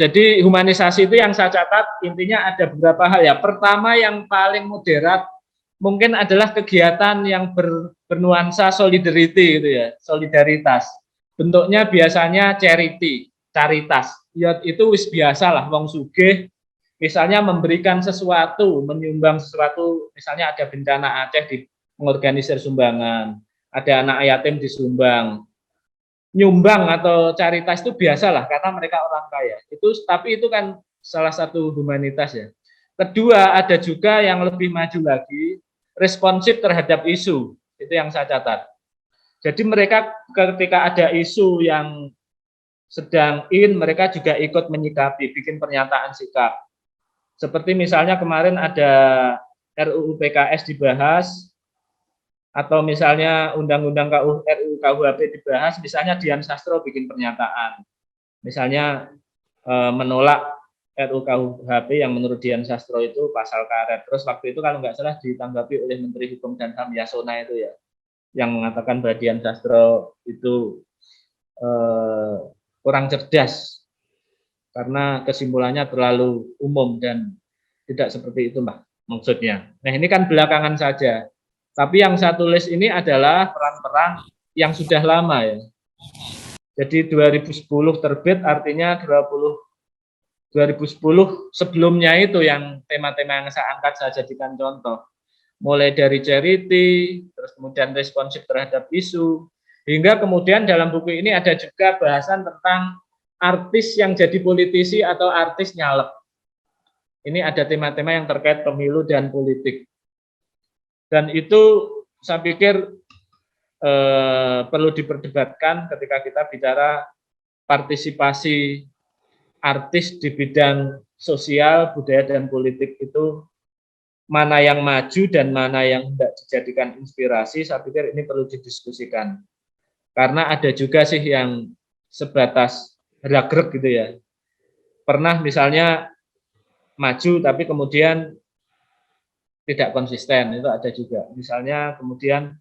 Jadi humanisasi itu yang saya catat intinya ada beberapa hal ya. Pertama yang paling moderat mungkin adalah kegiatan yang bernuansa solidarity gitu ya, solidaritas. Bentuknya biasanya charity, caritas. Ya itu wis biasa lah wong sugih misalnya memberikan sesuatu, menyumbang sesuatu, misalnya ada bencana Aceh di mengorganisir sumbangan, ada anak yatim disumbang. Nyumbang atau caritas itu biasalah karena mereka orang kaya. Tapi itu kan salah satu humanitas ya. Kedua, ada juga yang lebih maju lagi, responsif terhadap isu. Itu yang saya catat. Jadi mereka ketika ada isu yang sedang mereka juga ikut menyikapi, bikin pernyataan sikap. Seperti misalnya kemarin ada RUU PKS dibahas, atau misalnya Undang-Undang RUU KUHP dibahas, misalnya Dian Sastro bikin pernyataan. Misalnya menolak RUU KUHP yang menurut Dian Sastro itu pasal karet. Terus waktu itu kalau nggak salah ditanggapi oleh Menteri Hukum dan HAM Yasona itu ya, yang mengatakan bahwa Dian Sastro itu kurang cerdas karena kesimpulannya terlalu umum dan tidak seperti itu Mbak maksudnya. Nah ini kan belakangan saja. Tapi yang saya tulis ini adalah peran-peran yang sudah lama ya. Jadi 2010 terbit artinya 2010 sebelumnya itu yang tema-tema yang saya angkat saya jadikan contoh. Mulai dari charity, terus kemudian responsif terhadap isu, hingga kemudian dalam buku ini ada juga bahasan tentang artis yang jadi politisi atau artis nyalek. Ini ada tema-tema yang terkait pemilu dan politik. Dan itu saya pikir perlu diperdebatkan ketika kita bicara partisipasi artis di bidang sosial, budaya, dan politik itu mana yang maju dan mana yang tidak dijadikan inspirasi, saya pikir ini perlu didiskusikan. Karena ada juga sih yang sebatas gerak-gerak gitu ya. Pernah misalnya maju tapi kemudian tidak konsisten, itu ada juga. Misalnya kemudian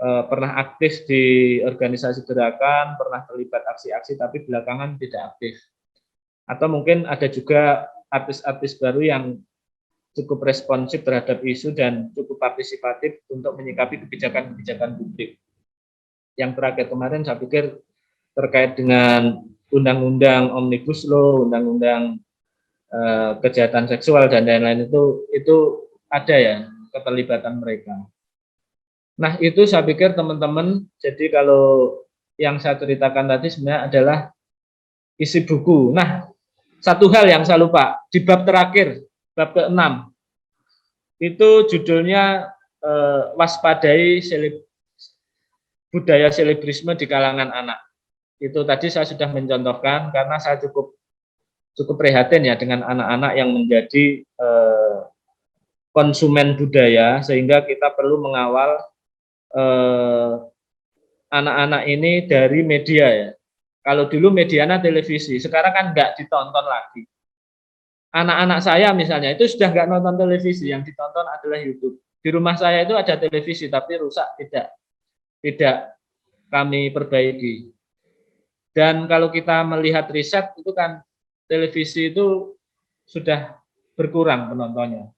pernah aktif di organisasi gerakan, pernah terlibat aksi-aksi tapi belakangan tidak aktif. Atau mungkin ada juga artis-artis baru yang cukup responsif terhadap isu dan cukup partisipatif untuk menyikapi kebijakan-kebijakan publik. Yang terakhir kemarin saya pikir terkait dengan undang-undang Omnibus Law, undang-undang kejahatan seksual dan lain-lain itu ada ya keterlibatan mereka. Nah itu saya pikir teman-teman, jadi kalau yang saya ceritakan tadi sebenarnya adalah isi buku. Nah satu hal yang saya lupa, di bab terakhir, bab ke-6, itu judulnya waspadai budaya selebrisme di kalangan anak. Itu tadi saya sudah mencontohkan karena saya cukup prihatin ya dengan anak-anak yang menjadi konsumen budaya, sehingga kita perlu mengawal anak-anak ini dari media ya. Kalau dulu medianya televisi, sekarang kan nggak ditonton lagi. Anak-anak saya misalnya itu sudah nggak nonton televisi, yang ditonton adalah YouTube. Di rumah saya itu ada televisi tapi rusak, tidak kami perbaiki. Dan kalau kita melihat riset itu kan televisi itu sudah berkurang penontonnya.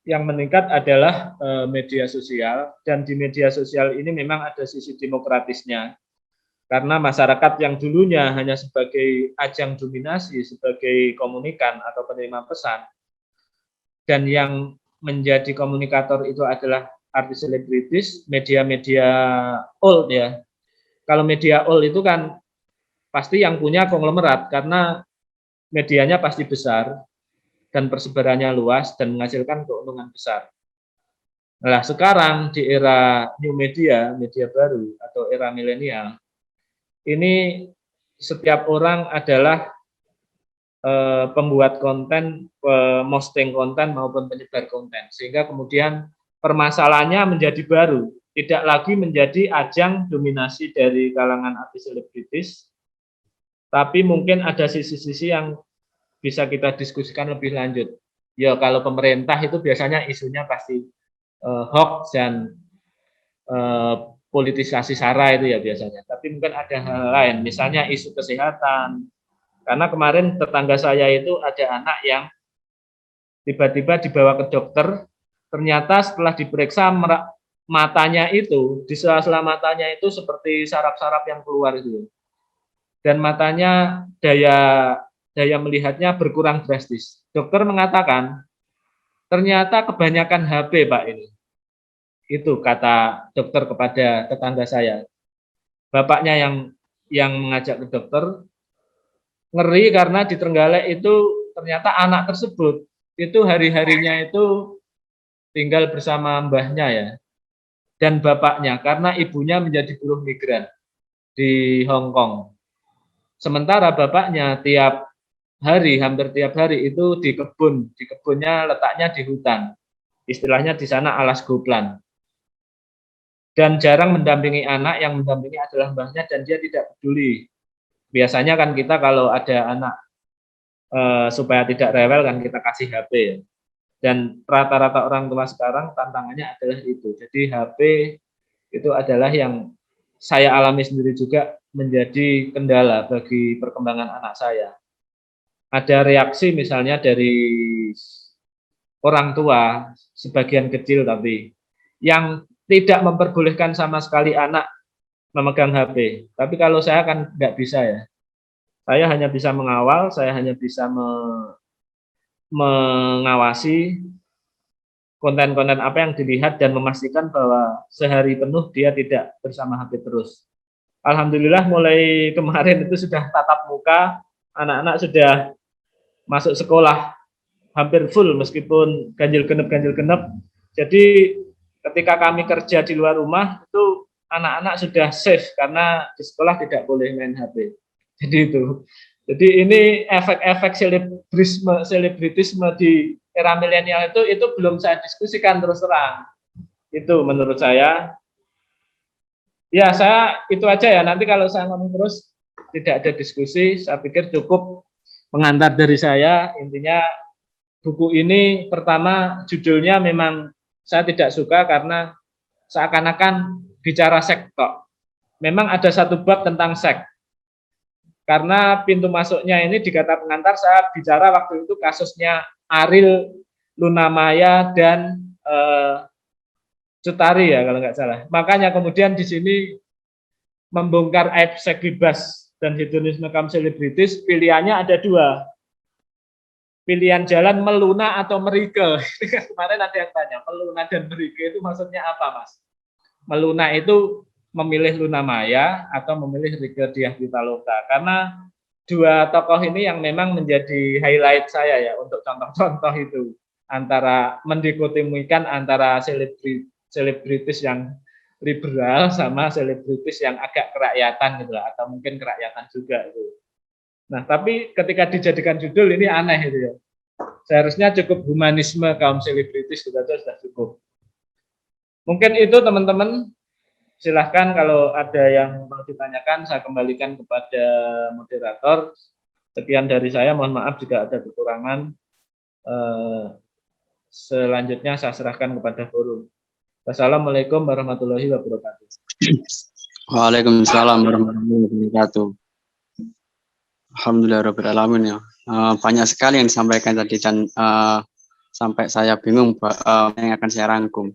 Yang meningkat adalah media sosial, dan di media sosial ini memang ada sisi demokratisnya. Karena masyarakat yang dulunya hanya sebagai ajang dominasi, sebagai komunikan atau penerima pesan, dan yang menjadi komunikator itu adalah artis selebritis, media-media old ya. Kalau media old itu kan pasti yang punya konglomerat, karena medianya pasti besar dan persebarannya luas dan menghasilkan keuntungan besar. Nah sekarang di era new media, media baru atau era milenial, ini setiap orang adalah pembuat konten, posting konten maupun penyebar konten, sehingga kemudian permasalahannya menjadi baru, tidak lagi menjadi ajang dominasi dari kalangan artis selebritis, tapi mungkin ada sisi-sisi yang bisa kita diskusikan lebih lanjut. Ya kalau pemerintah itu biasanya isunya pasti hoax dan politisasi SARA itu ya biasanya. Tapi mungkin ada hal lain, misalnya isu kesehatan. Karena kemarin tetangga saya itu ada anak yang tiba-tiba dibawa ke dokter, ternyata setelah diperiksa matanya itu, di sela-sela matanya itu seperti saraf-saraf yang keluar itu. Dan matanya daya melihatnya berkurang drastis. Dokter mengatakan, ternyata kebanyakan HP Pak ini. Itu kata dokter kepada tetangga saya. Bapaknya yang mengajak ke dokter, ngeri karena di Trenggalek itu ternyata anak tersebut itu hari-harinya itu tinggal bersama mbahnya ya dan bapaknya karena ibunya menjadi buruh migran di Hong Kong. Sementara bapaknya hampir tiap hari itu di kebunnya letaknya di hutan. Istilahnya di sana alas goplan. Dan jarang mendampingi anak, yang mendampingi adalah mbahnya dan dia tidak peduli. Biasanya kan kita kalau ada anak supaya tidak rewel kan kita kasih HP ya. Dan rata-rata orang tua sekarang tantangannya adalah itu. Jadi HP itu adalah yang saya alami sendiri juga menjadi kendala bagi perkembangan anak saya. Ada reaksi misalnya dari orang tua, sebagian kecil tapi, yang tidak memperbolehkan sama sekali anak memegang HP. Tapi kalau saya kan nggak bisa ya. Saya hanya bisa mengawal, saya hanya bisa mengawasi konten-konten apa yang dilihat dan memastikan bahwa sehari penuh dia tidak bersama HP terus. Alhamdulillah mulai kemarin itu sudah tatap muka, anak-anak sudah masuk sekolah hampir full meskipun ganjil genep. Jadi ketika kami kerja di luar rumah itu anak-anak sudah safe karena di sekolah tidak boleh main HP. Jadi itu. Jadi ini efek-efek selebritisme di era milenial itu belum saya diskusikan terus terang. Itu menurut saya. Ya, saya itu aja ya. Nanti kalau saya ngomong terus tidak ada diskusi, saya pikir cukup pengantar dari saya. Intinya buku ini pertama judulnya memang saya tidak suka karena seakan-akan bicara seks kok. Memang ada satu bab tentang seks. Karena pintu masuknya ini di kata pengantar saya bicara waktu itu kasusnya Ariel, Luna Maya dan Cutari ya kalau nggak salah. Makanya kemudian di sini membongkar aib seks bebas dan hedonisme kaum selebritis, pilihannya ada dua. Pilihan jalan meluna atau merike. Kemarin ada yang tanya, meluna dan merike itu maksudnya apa, Mas? Meluna itu memilih Luna Maya atau memilih Rieke Diah Pitaloka. Karena dua tokoh ini yang memang menjadi highlight saya ya untuk contoh-contoh itu. Antara mendikotomikan antara selebritis yang liberal sama selebritis yang agak kerakyatan gitu lah, atau mungkin kerakyatan juga itu. Nah, tapi ketika dijadikan judul ini aneh itu ya. Seharusnya cukup humanisme kaum selebritis itu saja sudah cukup. Mungkin itu teman-teman. Silahkan kalau ada yang mau ditanyakan, saya kembalikan kepada moderator. Sekian dari saya, mohon maaf jika ada kekurangan. Selanjutnya saya serahkan kepada forum. Wassalamualaikum warahmatullahi wabarakatuh. Waalaikumsalam warahmatullahi wabarakatuh. Alhamdulillahirabbil alamin ya. Banyak sekali yang disampaikan tadi dan sampai saya bingung yang akan saya rangkum.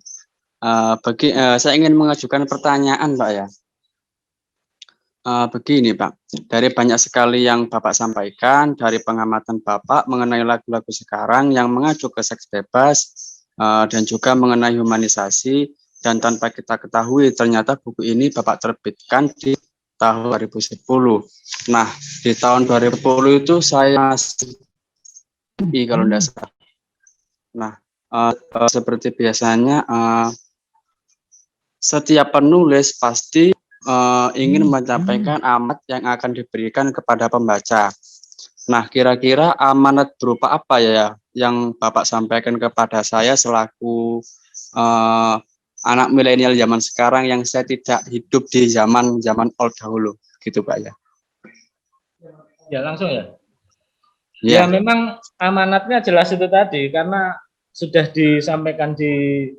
Saya ingin mengajukan pertanyaan, Pak ya. Begini, Pak. Dari banyak sekali yang Bapak sampaikan, dari pengamatan Bapak mengenai lagu-lagu sekarang yang mengacu ke seks bebas dan juga mengenai humanisasi, dan tanpa kita ketahui ternyata buku ini Bapak terbitkan di tahun 2010. Nah, di tahun 2010 itu saya masih kalau tidak salah. Nah, seperti biasanya setiap penulis pasti ingin menyampaikan amanat yang akan diberikan kepada pembaca. Nah, kira-kira amanat berupa apa ya yang Bapak sampaikan kepada saya selaku anak milenial zaman sekarang yang saya tidak hidup di zaman old dahulu, gitu Pak ya? Ya langsung ya. Ya, Ya memang amanatnya jelas itu tadi karena sudah disampaikan di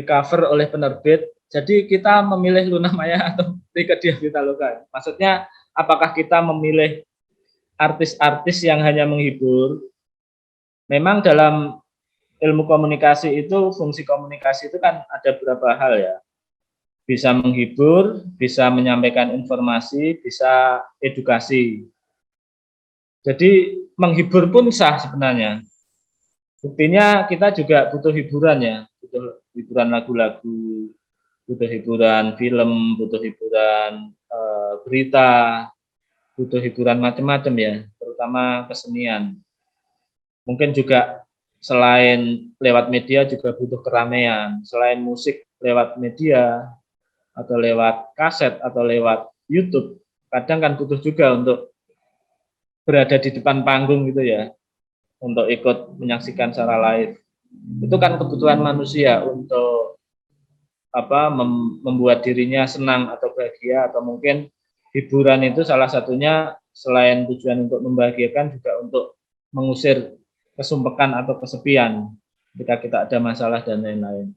cover oleh penerbit. Jadi kita memilih Luna Maya atau Rieke Diah Pitaloka. Maksudnya apakah kita memilih artis-artis yang hanya menghibur? Memang dalam ilmu komunikasi itu, fungsi komunikasi itu kan ada beberapa hal ya. Bisa menghibur, bisa menyampaikan informasi, bisa edukasi. Jadi menghibur pun sah sebenarnya. Buktinya kita juga butuh hiburan ya, butuh hiburan lagu-lagu, butuh hiburan film, butuh hiburan berita, butuh hiburan macam-macam ya, terutama kesenian. Mungkin juga selain lewat media juga butuh keramaian. Selain musik lewat media atau lewat kaset atau lewat YouTube, kadang kan butuh juga untuk berada di depan panggung gitu ya, untuk ikut menyaksikan secara live. Itu kan kebutuhan manusia untuk membuat dirinya senang atau bahagia, atau mungkin hiburan itu salah satunya selain tujuan untuk membahagiakan juga untuk mengusir kesumpekan atau kesepian ketika kita ada masalah dan lain-lain.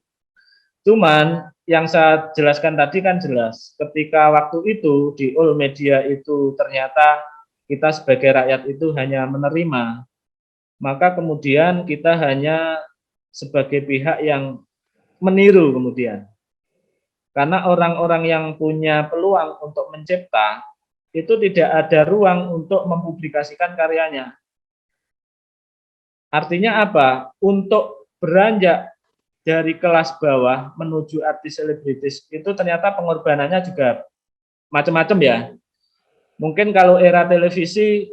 Cuman yang saya jelaskan tadi kan jelas, ketika waktu itu di all media itu ternyata kita sebagai rakyat itu hanya menerima, maka kemudian kita hanya sebagai pihak yang meniru kemudian. Karena orang-orang yang punya peluang untuk mencipta, itu tidak ada ruang untuk mempublikasikan karyanya. Artinya apa? Untuk beranjak dari kelas bawah menuju artis selebritis, itu ternyata pengorbanannya juga macam-macam ya. Mungkin kalau era televisi,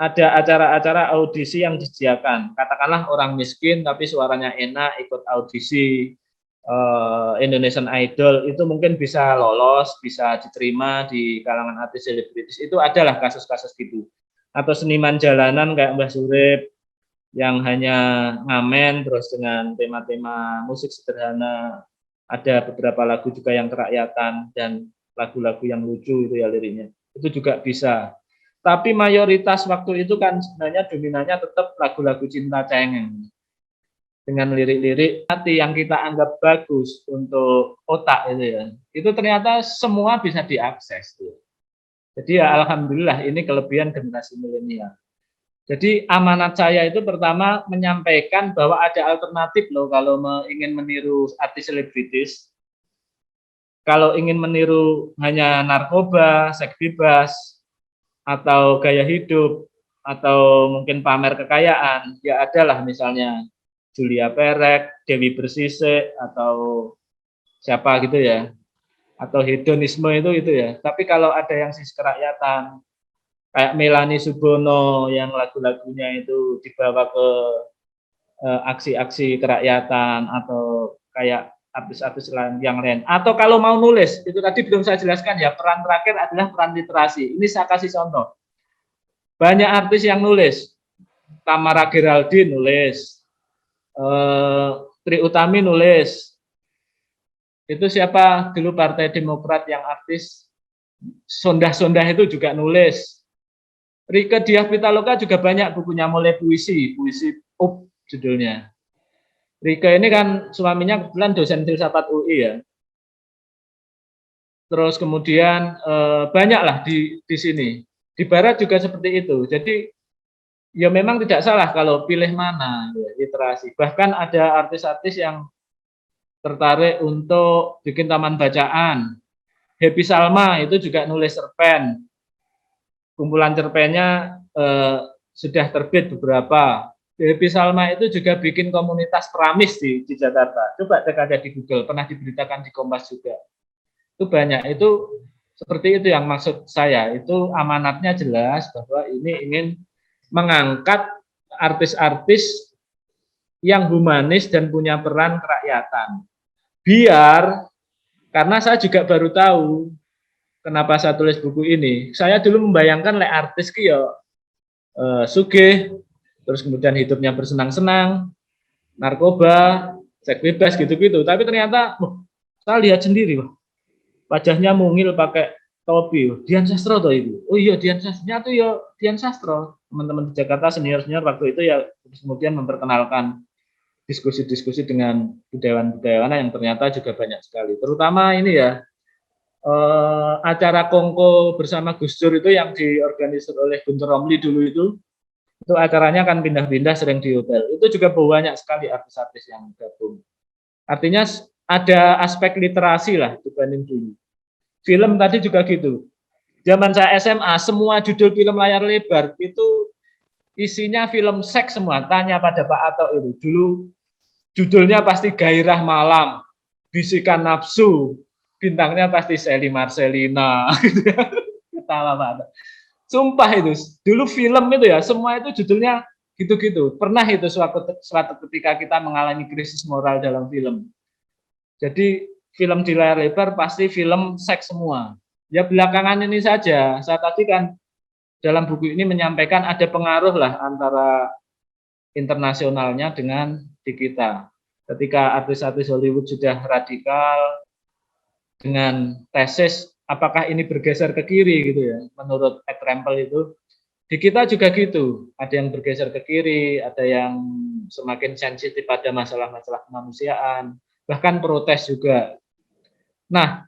ada acara-acara audisi yang disediakan. Katakanlah orang miskin tapi suaranya enak, ikut audisi Indonesian Idol, itu mungkin bisa lolos, bisa diterima di kalangan artis selebritis. Itu adalah kasus-kasus gitu. Atau seniman jalanan kayak Mbah Surip yang hanya ngamen terus dengan tema-tema musik sederhana. Ada beberapa lagu juga yang kerakyatan dan lagu-lagu yang lucu itu ya liriknya. Itu juga bisa. Tapi mayoritas waktu itu kan sebenarnya dominannya tetap lagu-lagu cinta cengeng. Dengan lirik-lirik hati yang kita anggap bagus untuk otak itu ya, itu ternyata semua bisa diakses tuh. Jadi ya alhamdulillah ini kelebihan generasi milenial. Jadi amanat saya itu pertama menyampaikan bahwa ada alternatif loh kalau ingin meniru artis selebritis. Kalau ingin meniru hanya narkoba, seks bebas, atau gaya hidup, atau mungkin pamer kekayaan, ya adalah misalnya Julia Perez, Dewi Persisik, atau siapa gitu ya, atau hedonisme itu ya. Tapi kalau ada yang sisi kerakyatan, kayak Melanie Subono yang lagu-lagunya itu dibawa ke aksi-aksi kerakyatan, atau kayak artis-artis yang lain. Atau kalau mau nulis, itu tadi belum saya jelaskan ya, peran terakhir adalah peran literasi. Ini saya kasih contoh. Banyak artis yang nulis, Tamara Geraldine nulis, Trie Utami nulis. Itu siapa dulu Partai Demokrat yang artis sondah-sondah itu juga nulis. Rieke Diah Pitaloka juga banyak bukunya, mulai puisi up judulnya. Rieke ini kan suaminya kebetulan dosen filsafat UI ya. Terus kemudian banyaklah di sini. Di barat juga seperti itu. Jadi ya memang tidak salah kalau pilih mana ya, literasi. Bahkan ada artis-artis yang tertarik untuk bikin taman bacaan. Happy Salma itu juga nulis cerpen. Kumpulan cerpennya sudah terbit beberapa. Happy Salma itu juga bikin komunitas pramis di Jakarta. Coba cek aja di Google, pernah diberitakan di Kompas juga. Itu banyak, itu seperti itu yang maksud saya. Itu amanatnya jelas bahwa ini ingin mengangkat artis-artis yang humanis dan punya peran kerakyatan. Biar, karena saya juga baru tahu kenapa saya tulis buku ini. Saya dulu membayangkan artis ki ya sugih, terus kemudian hidupnya bersenang-senang, narkoba, seks bebas gitu-gitu. Tapi ternyata saya lihat sendiri, wajahnya mungil pakai topi, Dian Sastro tuh itu. Oh iya, Dian Sastronya tuh ya Dian Sastro. Teman-teman di Jakarta senior-senior waktu itu ya kemudian memperkenalkan diskusi-diskusi dengan budayawan-budayawan yang ternyata juga banyak sekali. Terutama ini ya, acara Kongko bersama Gus Dur itu yang diorganisir oleh Guntur Romli dulu itu acaranya kan pindah-pindah sering di hotel. Itu juga banyak sekali artis-artis yang gabung. Artinya ada aspek literasi lah dibanding dulu. Film tadi juga gitu. Zaman saya SMA, semua judul film layar lebar itu isinya film seks semua. Tanya pada Pak Ato itu. Dulu judulnya pasti Gairah Malam, Bisikan Nafsu, bintangnya pasti Sally Marcelina. Ketawa Pak Ato. Sumpah itu. Dulu film itu ya, semua itu judulnya gitu-gitu. Pernah itu suatu ketika kita mengalami krisis moral dalam film. Jadi film di layar lebar pasti film seks semua. Ya belakangan ini saja, saya tadi kan dalam buku ini menyampaikan ada pengaruh lah antara internasionalnya dengan di kita. Ketika artis-artis Hollywood sudah radikal dengan tesis, apakah ini bergeser ke kiri gitu ya, menurut Ed Rempel itu. Di kita juga gitu, ada yang bergeser ke kiri, ada yang semakin sensitif pada masalah-masalah kemanusiaan, bahkan protes juga. Nah,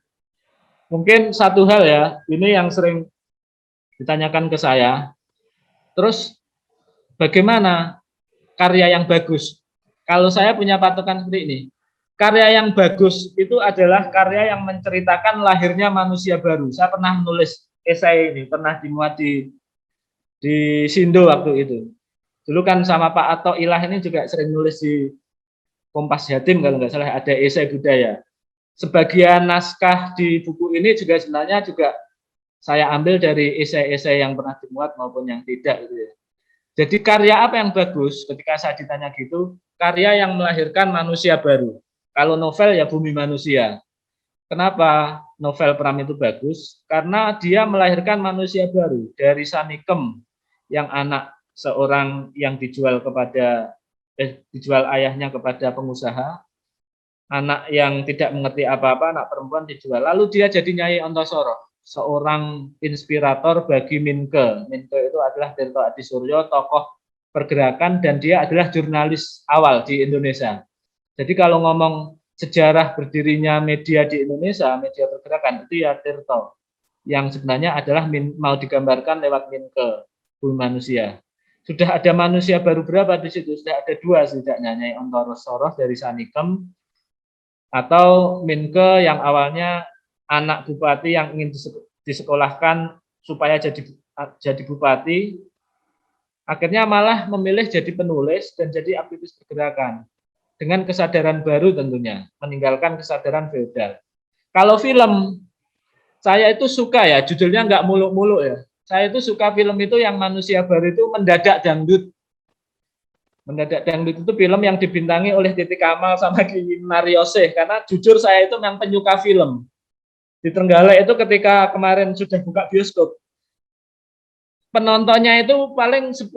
mungkin satu hal ya, ini yang sering ditanyakan ke saya, terus bagaimana karya yang bagus? Kalau saya punya patokan seperti ini, karya yang bagus itu adalah karya yang menceritakan lahirnya manusia baru. Saya pernah menulis esai ini, pernah dimuat di Sindo waktu itu. Dulu kan sama Pak Ato Ilah ini juga sering nulis di Kompas Jatim kalau nggak salah, ada esai budaya. Sebagian naskah di buku ini juga sebenarnya juga saya ambil dari esai-esai yang pernah dimuat maupun yang tidak gitu ya. Jadi karya apa yang bagus ketika saya ditanya gitu, karya yang melahirkan manusia baru. Kalau novel ya Bumi Manusia. Kenapa novel Pram itu bagus? Karena dia melahirkan manusia baru dari Sanikem yang anak seorang yang dijual ayahnya kepada pengusaha, anak yang tidak mengerti apa-apa, anak perempuan dijual. Lalu dia jadi Nyai Ontosoro, seorang inspirator bagi Minke. Minke itu adalah Tirto Adisuryo, tokoh pergerakan, dan dia adalah jurnalis awal di Indonesia. Jadi kalau ngomong sejarah berdirinya media di Indonesia, media pergerakan, itu ya Tirto, yang sebenarnya adalah mau digambarkan lewat Minke, Bumi Manusia. Sudah ada manusia baru berapa di situ? Sudah ada 2 setidaknya, Nyai Ontosoro dari Sanikem, atau Minke yang awalnya anak bupati yang ingin disekolahkan supaya jadi bupati, akhirnya malah memilih jadi penulis dan jadi aktivis pergerakan dengan kesadaran baru tentunya, meninggalkan kesadaran feodal. Kalau film, saya itu suka ya, judulnya nggak muluk-muluk ya. Saya itu suka film itu yang manusia baru itu mendadak dangdut. Mendadak dangdut itu film yang dibintangi oleh Titi Kamal sama Kinariose, karena jujur saya itu memang penyuka film. Di Trenggalek itu ketika kemarin sudah buka bioskop, penontonnya itu paling 10,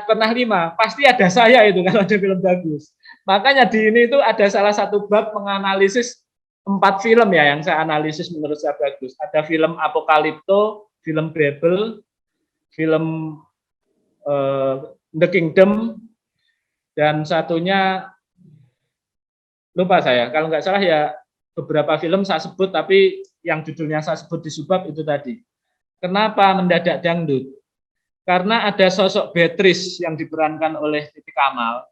pernah 5, pasti ada saya itu kalau ada film bagus. Makanya di ini itu ada salah satu bab menganalisis 4 film ya yang saya analisis menurut saya bagus. Ada film Apokalipto, film Babel, film The Kingdom, dan satunya lupa saya. Kalau nggak salah ya beberapa film saya sebut, tapi yang judulnya saya sebut di subbab itu tadi. Kenapa mendadak dangdut? Karena ada sosok Beatrice yang diperankan oleh Titi Kamal.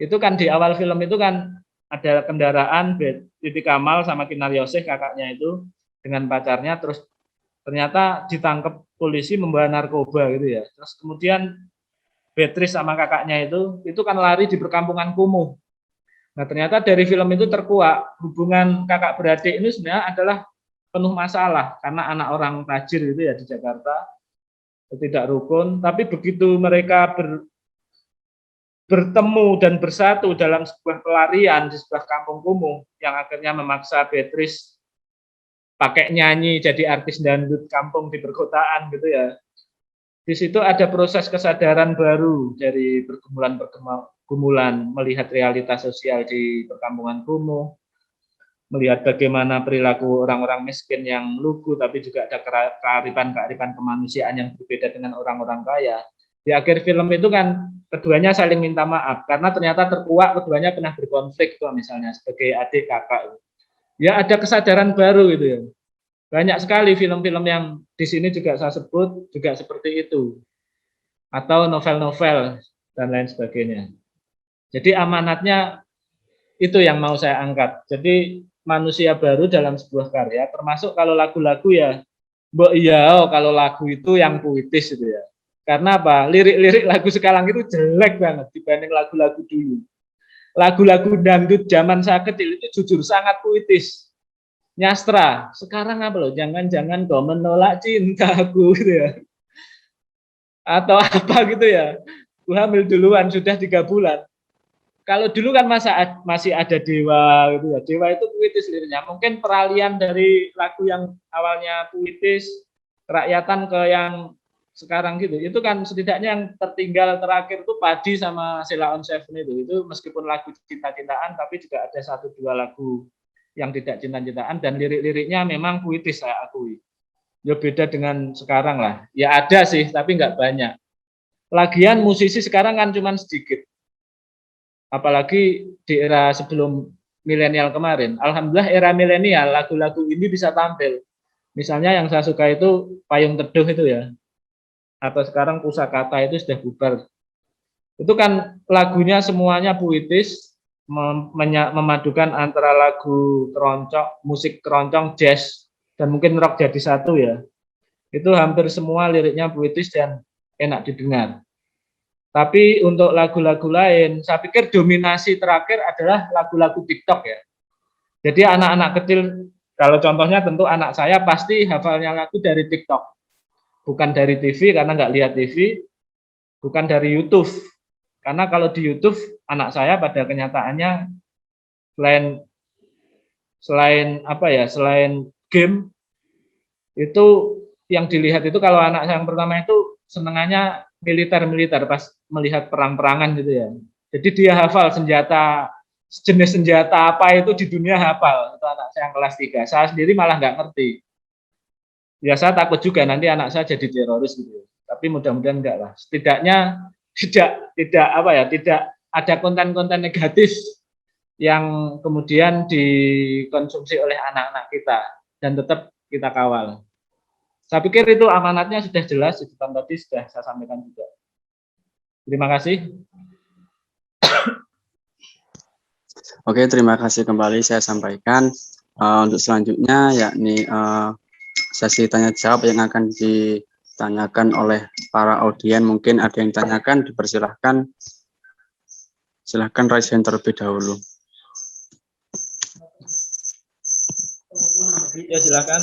Itu kan di awal film itu kan ada kendaraan Titi Kamal sama Kinariose kakaknya itu dengan pacarnya, terus ternyata ditangkap polisi membawa narkoba gitu ya. Terus kemudian Beatrice sama kakaknya itu kan lari di perkampungan kumuh. Nah ternyata dari film itu terkuak hubungan kakak beradik ini sebenarnya adalah penuh masalah karena anak orang tajir itu ya di Jakarta tidak rukun, tapi begitu mereka bertemu dan bersatu dalam sebuah pelarian di sebuah kampung kumuh yang akhirnya memaksa Beatrice pakai nyanyi jadi artis dangdut kampung di perkotaan gitu ya. Di situ ada proses kesadaran baru dari pergumulan melihat realitas sosial di perkampungan kumuh, melihat bagaimana perilaku orang-orang miskin yang lugu, tapi juga ada kearifan kemanusiaan yang berbeda dengan orang-orang kaya. Di akhir film itu kan keduanya saling minta maaf karena ternyata terkuak keduanya pernah berkonflik tuh misalnya sebagai adik kakak. Ya ada kesadaran baru gitu ya. Banyak sekali film-film yang di sini juga saya sebut juga seperti itu. Atau novel-novel dan lain sebagainya. Jadi amanatnya itu yang mau saya angkat. Jadi manusia baru dalam sebuah karya, termasuk kalau lagu-lagu ya, kalau lagu itu yang puitis itu ya. Karena apa? Lirik-lirik lagu sekarang itu jelek banget dibanding lagu-lagu dulu. Lagu-lagu dangdut zaman saya kecil itu jujur sangat puitis. Nyastra, sekarang apa loh? Jangan-jangan kau menolak cintaku gitu ya. Atau apa gitu ya. hamil duluan sudah 3 bulan. Kalau dulu kan masih ada Dewa gitu ya. Dewa itu puitis liriknya. Mungkin peralihan dari lagu yang awalnya puitis, kerakyatan ke yang sekarang gitu. Itu kan setidaknya yang tertinggal terakhir itu Padi sama Sheila on Seven itu. Itu meskipun lagu cinta-cintaan tapi juga ada 1-2 lagu yang tidak cinta-cintaan dan lirik-liriknya memang puitis saya akui. Ya beda dengan sekarang lah. Ya ada sih tapi nggak banyak. Lagian musisi sekarang kan cuma sedikit. Apalagi di era sebelum milenial kemarin. Alhamdulillah era milenial lagu-lagu ini bisa tampil. Misalnya yang saya suka itu Payung Teduh itu ya. Atau sekarang Pusakata itu sudah bubar. Itu kan lagunya semuanya puitis, memadukan antara lagu keroncong, musik keroncong, jazz, dan mungkin rock jadi satu ya. Itu hampir semua liriknya puitis dan enak didengar. Tapi untuk lagu-lagu lain, saya pikir dominasi terakhir adalah lagu-lagu TikTok ya. Jadi anak-anak kecil, kalau contohnya tentu anak saya pasti hafalnya lagu dari TikTok. Bukan dari TV karena nggak lihat TV, bukan dari YouTube. Karena kalau di YouTube, anak saya pada kenyataannya selain game, itu yang dilihat itu kalau anak saya yang pertama itu senengannya militer pas melihat perang-perangan gitu ya. Jadi dia hafal jenis senjata apa itu di dunia hafal. Itu anak saya yang kelas 3. Saya sendiri malah nggak ngerti. Ya saya takut juga nanti anak saya jadi teroris gitu. Tapi mudah-mudahan enggak lah. Setidaknya tidak ada konten-konten negatif yang kemudian dikonsumsi oleh anak-anak kita dan tetap kita kawal. Saya pikir itu amanatnya sudah jelas, itu tadi sudah saya sampaikan juga. Terima kasih. Oke, terima kasih kembali saya sampaikan. Untuk selanjutnya yakni sesi tanya jawab yang akan ditanyakan oleh para audien. Mungkin ada yang ditanyakan, dipersilahkan. Silahkan raise hand terlebih dahulu. Ya silakan.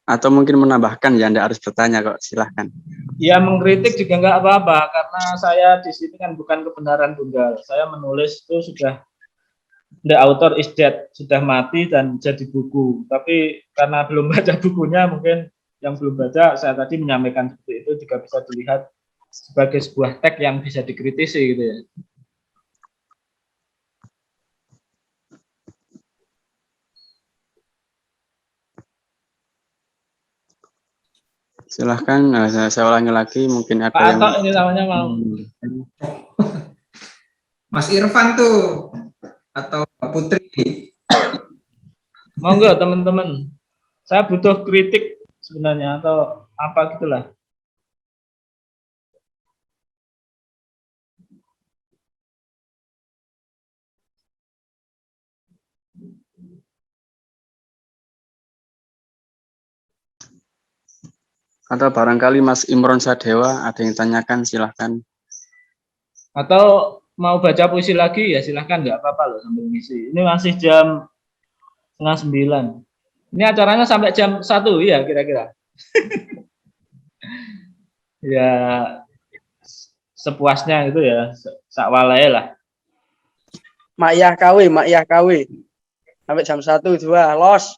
Atau mungkin menambahkan ya, Anda harus bertanya kok, silahkan. Ya mengkritik juga nggak apa-apa karena saya di sini kan bukan kebenaran tunggal. Saya menulis itu sudah the author is dead, sudah mati dan jadi buku. Tapi karena belum baca bukunya, mungkin yang belum baca saya tadi menyampaikan seperti itu juga bisa dilihat sebagai sebuah tag yang bisa dikritisi gitu ya. Silahkan, saya ulangi lagi, mungkin ada Pak yang... Atok ini namanya mau. Mas Irfan tuh atau Mbak Putri. Monggo teman-teman. Saya butuh kritik sebenarnya atau apa gitulah. Atau barangkali Mas Imron Sadewa ada yang tanyakan, silahkan. Atau mau baca puisi lagi ya silahkan, nggak apa-apa loh sambil ngisi. Ini masih jam 8:30. Ini acaranya sampai jam 1 ya kira-kira. Ya sepuasnya itu ya, sakwalai lah. Mak Yah KW. Sampai jam 1-2 los.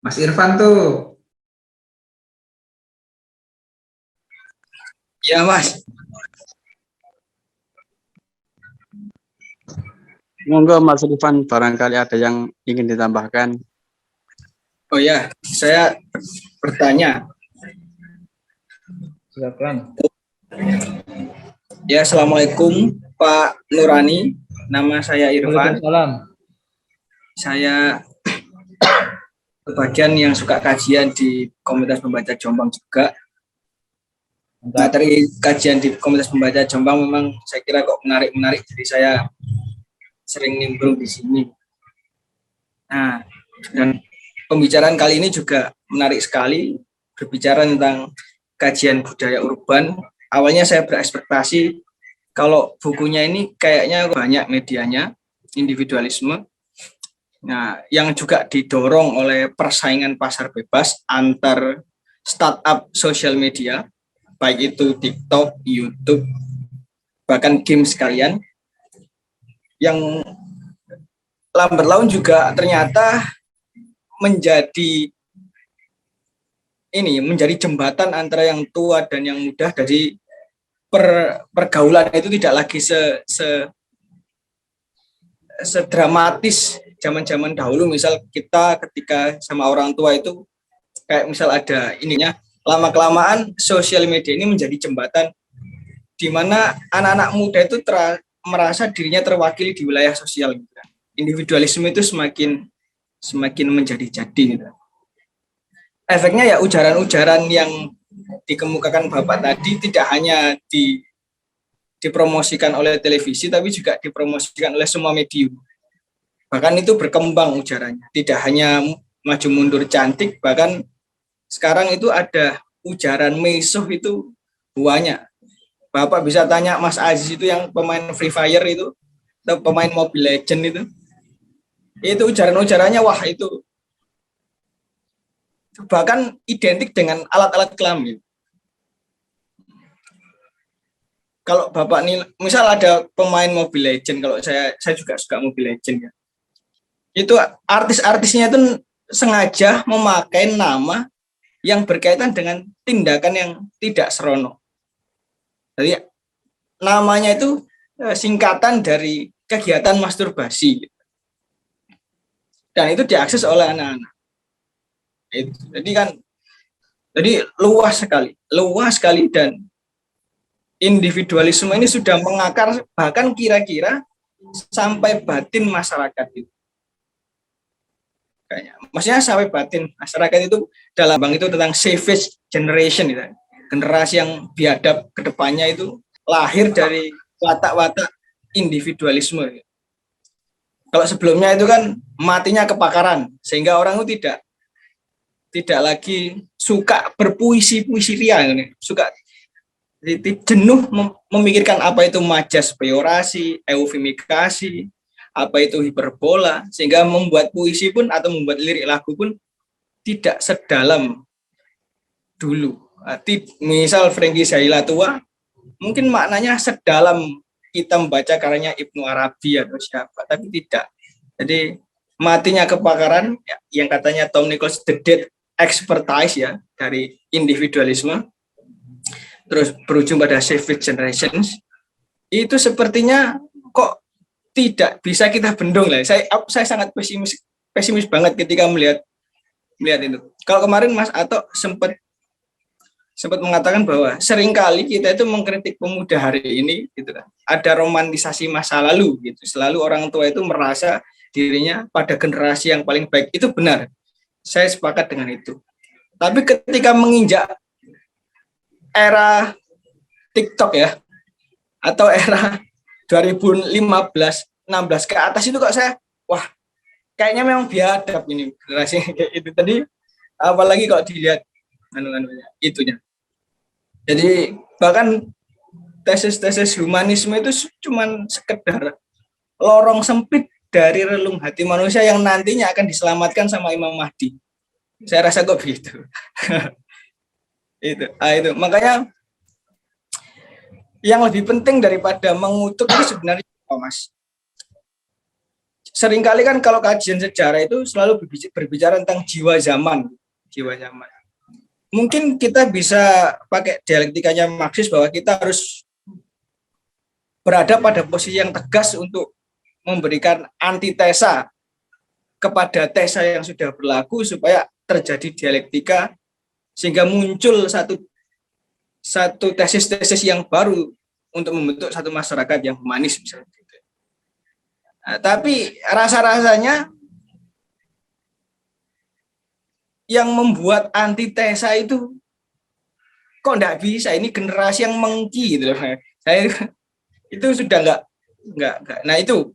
Mas Irfan tuh. Ya Mas. Monggo Mas Irfan, barangkali ada yang ingin ditambahkan. Oh ya, saya bertanya. Silakan. Ya, Assalamualaikum Pak Nurani. Nama saya Irfan. Waalaikumsalam. Saya bagian yang suka kajian di Komunitas Pembaca Jombang juga. Materi kajian di Komunitas Pembaca Jombang memang saya kira kok menarik, jadi saya sering nimbrung di sini. Nah, dan pembicaraan kali ini juga menarik sekali, berbicara tentang kajian budaya urban. Awalnya saya berekspektasi kalau bukunya ini kayaknya banyak medianya, individualisme. Nah, yang juga didorong oleh persaingan pasar bebas antar startup sosial media, baik itu TikTok, YouTube, bahkan game sekalian, yang lambat laun juga ternyata menjadi jembatan antara yang tua dan yang muda. Jadi pergaulan itu tidak lagi sedramatis zaman-zaman dahulu. Misal kita ketika sama orang tua itu kayak misal ada ininya, lama-kelamaan sosial media ini menjadi jembatan di mana anak-anak muda itu merasa dirinya terwakili di wilayah sosial. Individualisme itu semakin menjadi-jadi gitu. Efeknya ya ujaran-ujaran yang dikemukakan Bapak tadi tidak hanya dipromosikan oleh televisi, tapi juga dipromosikan oleh semua medium. Bahkan itu berkembang ujarannya. Tidak hanya maju mundur cantik, bahkan sekarang itu ada ujaran mesuh itu banyak. Bapak bisa tanya Mas Aziz itu yang pemain Free Fire itu, atau pemain Mobile Legend itu ujaran-ujarannya wah itu bahkan identik dengan alat-alat kelamin. Kalau Bapak nih, misal ada pemain Mobile Legend, kalau saya juga suka Mobile Legend ya. Itu artis-artisnya itu sengaja memakai nama yang berkaitan dengan tindakan yang tidak serono. Jadi namanya itu singkatan dari kegiatan masturbasi. Dan itu diakses oleh anak-anak. Jadi luas sekali dan individualisme ini sudah mengakar bahkan kira-kira sampai batin masyarakat itu. Maksudnya sampai batin masyarakat itu dalam bang itu tentang savage generation gitu. Generasi yang biadab kedepannya itu lahir dari watak-watak individualisme. Kalau sebelumnya itu kan matinya kebakaran sehingga orang itu tidak lagi suka berpuisi-puisi ria, suka jenuh memikirkan apa itu majas peyorasi, eufemikasi, apa itu hiperbola, sehingga membuat puisi pun atau membuat lirik lagu pun tidak sedalam dulu. Misal Frankie Zaila tua, mungkin maknanya sedalam kita membaca karyanya Ibnu Arabi atau siapa, tapi tidak. Jadi matinya kebakaran, yang katanya Tom Nichols the dead expertise ya dari individualisme, terus berujung pada savage generations, itu sepertinya kok tidak bisa kita bendung lah. Saya sangat pesimis banget ketika melihat itu. Kalau kemarin Mas Ato sempat mengatakan bahwa seringkali kita itu mengkritik pemuda hari ini gitu kan. Ada romantisasi masa lalu gitu. Selalu orang tua itu merasa dirinya pada generasi yang paling baik. Itu benar. Saya sepakat dengan itu. Tapi ketika menginjak era TikTok ya, atau era 2015-16 ke atas itu kok saya, wah kayaknya memang biadab ini generasi kayak itu tadi, apalagi kalau dilihat itunya. Jadi bahkan tesis-tesis humanisme itu cuman sekedar lorong sempit dari relung hati manusia yang nantinya akan diselamatkan sama Imam Mahdi. Saya rasa kok begitu. itu makanya yang lebih penting daripada mengutuk itu sebenarnya Mas. Seringkali kan kalau kajian sejarah itu selalu berbicara tentang jiwa zaman. Mungkin kita bisa pakai dialektikanya Marxis bahwa kita harus berada pada posisi yang tegas untuk memberikan antitesa kepada tesa yang sudah berlaku supaya terjadi dialektika sehingga muncul satu tesis-tesis yang baru untuk membentuk satu masyarakat yang humanis misalnya. Nah, tapi rasa-rasanya yang membuat antitesa itu kok enggak bisa, ini generasi yang mengki gitu loh. Saya itu sudah enggak. Nah itu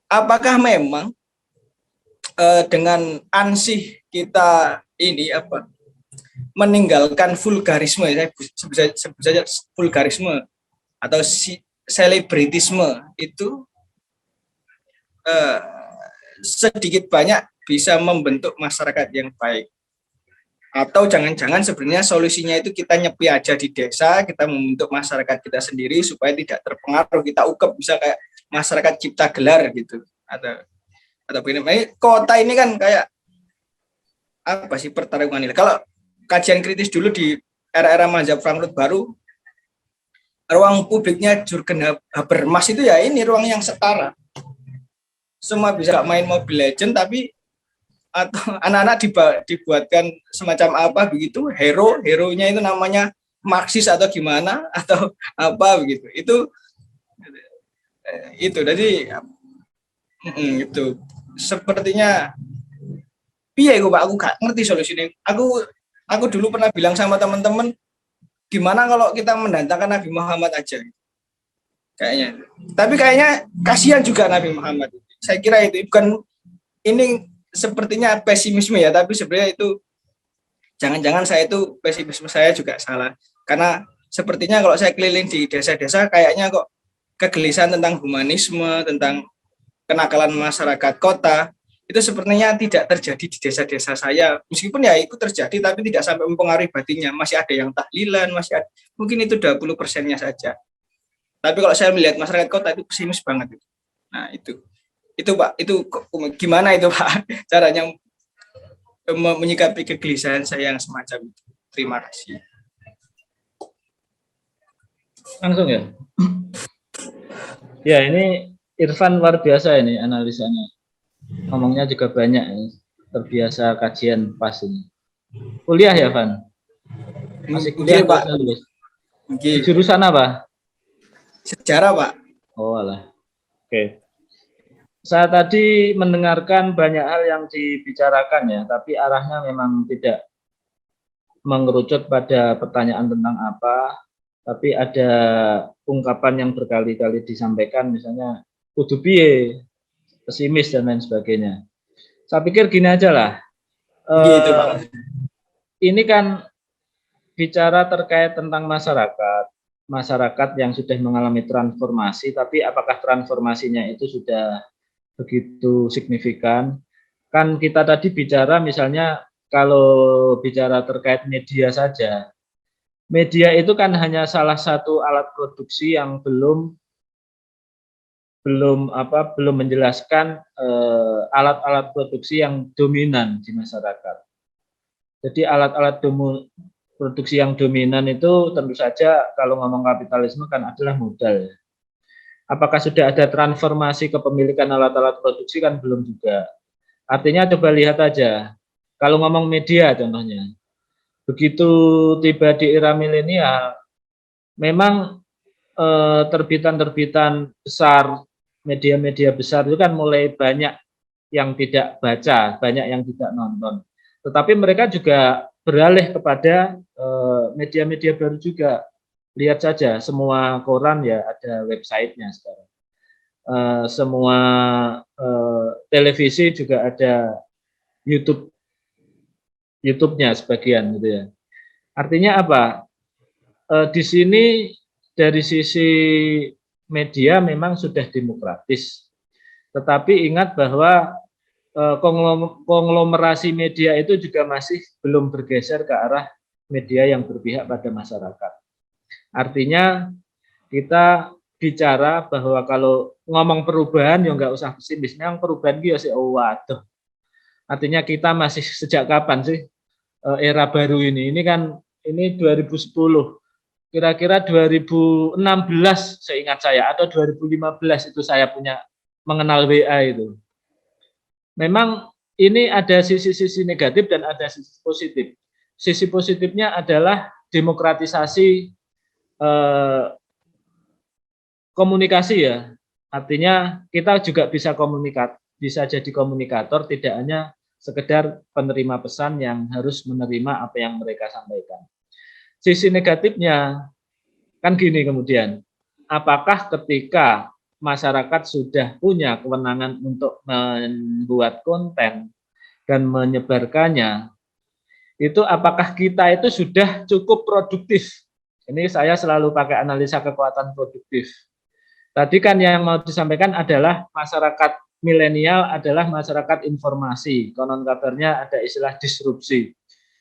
apakah memang dengan ansih kita ini meninggalkan vulgarisme, saya sebut saja vulgarisme atau selebritisme itu sedikit banyak bisa membentuk masyarakat yang baik. Atau jangan-jangan sebenarnya solusinya itu kita nyepi aja di desa, kita membentuk masyarakat kita sendiri supaya tidak terpengaruh, kita ukep bisa kayak masyarakat cipta gelar gitu. Atau begini, kota ini kan kayak apa sih pertarungan ini? Kalau kajian kritis dulu di era-era mazhab Frankfurt baru, ruang publiknya Jurgen Habermas itu ya ini ruang yang setara. Semua bisa main Mobile Legends, tapi atau anak-anak dibuatkan semacam apa begitu, hero-nya itu namanya Marxis atau gimana atau apa begitu. Itu jadi itu sepertinya piye Pak, aku gak ngerti solusinya. Aku dulu pernah bilang sama teman-teman, gimana kalau kita mendatangkan Nabi Muhammad aja kayaknya. Tapi kayaknya kasihan juga Nabi Muhammad. Saya kira itu bukan ini sepertinya pesimisme ya, tapi sebenarnya itu jangan-jangan saya itu pesimisme saya juga salah. Karena sepertinya kalau saya keliling di desa-desa kayaknya kok kegelisahan tentang humanisme, tentang kenakalan masyarakat kota itu sepertinya tidak terjadi di desa-desa saya. Meskipun ya itu terjadi tapi tidak sampai mempengaruhi batinnya. Masih ada yang tahlilan, masih ada, mungkin itu 20%-nya saja. Tapi kalau saya melihat masyarakat kota itu pesimis banget. Nah, itu Pak, itu gimana itu Pak caranya menyikapi kegelisahan saya yang semacam itu. Terima kasih. Langsung ya. Ya, ini Irfan luar biasa ini analisanya. Ngomongnya juga banyak ya. Terbiasa kajian pas ini. Kuliah ya, Van? Masih kuliah Pak. Di jurusan apa? Sejarah Pak. Oh alah. Oke. Saya tadi mendengarkan banyak hal yang dibicarakan ya, tapi arahnya memang tidak mengerucut pada pertanyaan tentang apa, tapi ada ungkapan yang berkali-kali disampaikan, misalnya kudu piye, pesimis dan lain sebagainya. Saya pikir gini aja lah. Gitu Pak. Ini kan bicara terkait tentang masyarakat yang sudah mengalami transformasi, tapi apakah transformasinya itu sudah begitu signifikan? Kan kita tadi bicara misalnya kalau bicara terkait media saja, media itu kan hanya salah satu alat produksi yang belum menjelaskan alat-alat produksi yang dominan di masyarakat. Jadi alat-alat produksi yang dominan itu tentu saja kalau ngomong kapitalisme kan adalah modal. Apakah sudah ada transformasi kepemilikan alat-alat produksi kan belum juga. Artinya coba lihat aja, kalau ngomong media contohnya, begitu tiba di era milenial, memang terbitan-terbitan besar, media-media besar itu kan mulai banyak yang tidak baca, banyak yang tidak nonton. Tetapi mereka juga beralih kepada media-media baru juga. Lihat saja, semua koran ya ada websitenya sekarang. Semua televisi juga ada YouTube-nya sebagian gitu ya. Artinya apa? Di sini dari sisi media memang sudah demokratis. Tetapi ingat bahwa konglomerasi media itu juga masih belum bergeser ke arah media yang berpihak pada masyarakat. Artinya kita bicara bahwa kalau ngomong perubahan ya nggak usah pesimis, yang perubahan gitu ya waduh. Artinya kita masih sejak kapan sih era baru ini? Ini kan ini 2010. Kira-kira 2016 seingat saya atau 2015 itu saya punya mengenal WA itu. Memang ini ada sisi-sisi negatif dan ada sisi positif. Sisi positifnya adalah demokratisasi komunikasi ya. Artinya kita juga bisa bisa jadi komunikator, tidak hanya sekedar penerima pesan yang harus menerima apa yang mereka sampaikan. Sisi negatifnya kan gini kemudian, apakah ketika masyarakat sudah punya kewenangan untuk membuat konten dan menyebarkannya, itu apakah kita itu sudah cukup produktif? Ini saya selalu pakai analisa kekuatan produktif. Tadi kan yang mau disampaikan adalah masyarakat milenial adalah masyarakat informasi. Konon kabarnya ada istilah disrupsi.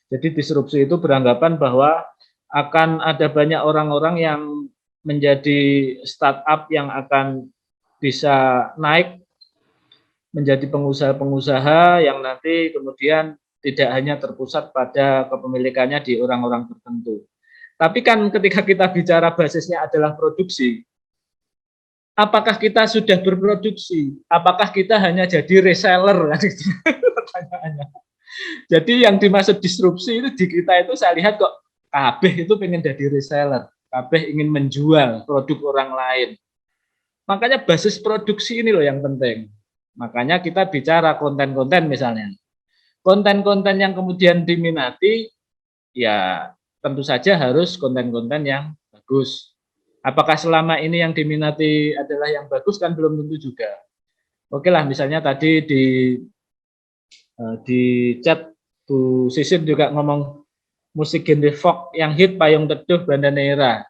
Jadi disrupsi itu beranggapan bahwa akan ada banyak orang-orang yang menjadi startup yang akan bisa naik menjadi pengusaha-pengusaha yang nanti kemudian tidak hanya terpusat pada kepemilikannya di orang-orang tertentu. Tapi kan ketika kita bicara basisnya adalah produksi, apakah kita sudah berproduksi? Apakah kita hanya jadi reseller? Pertanyaannya. Jadi yang dimaksud disrupsi itu di kita itu saya lihat kok kabeh itu pengen jadi reseller, kabeh ingin menjual produk orang lain. Makanya basis produksi ini loh yang penting. Makanya kita bicara konten-konten misalnya. Konten-konten yang kemudian diminati, ya tentu saja harus konten-konten yang bagus. Apakah selama ini yang diminati adalah yang bagus kan belum tentu juga. Oke lah, misalnya tadi di chat Bu Sisin juga ngomong musik genre folk yang hit Payung Teduh Bandanera.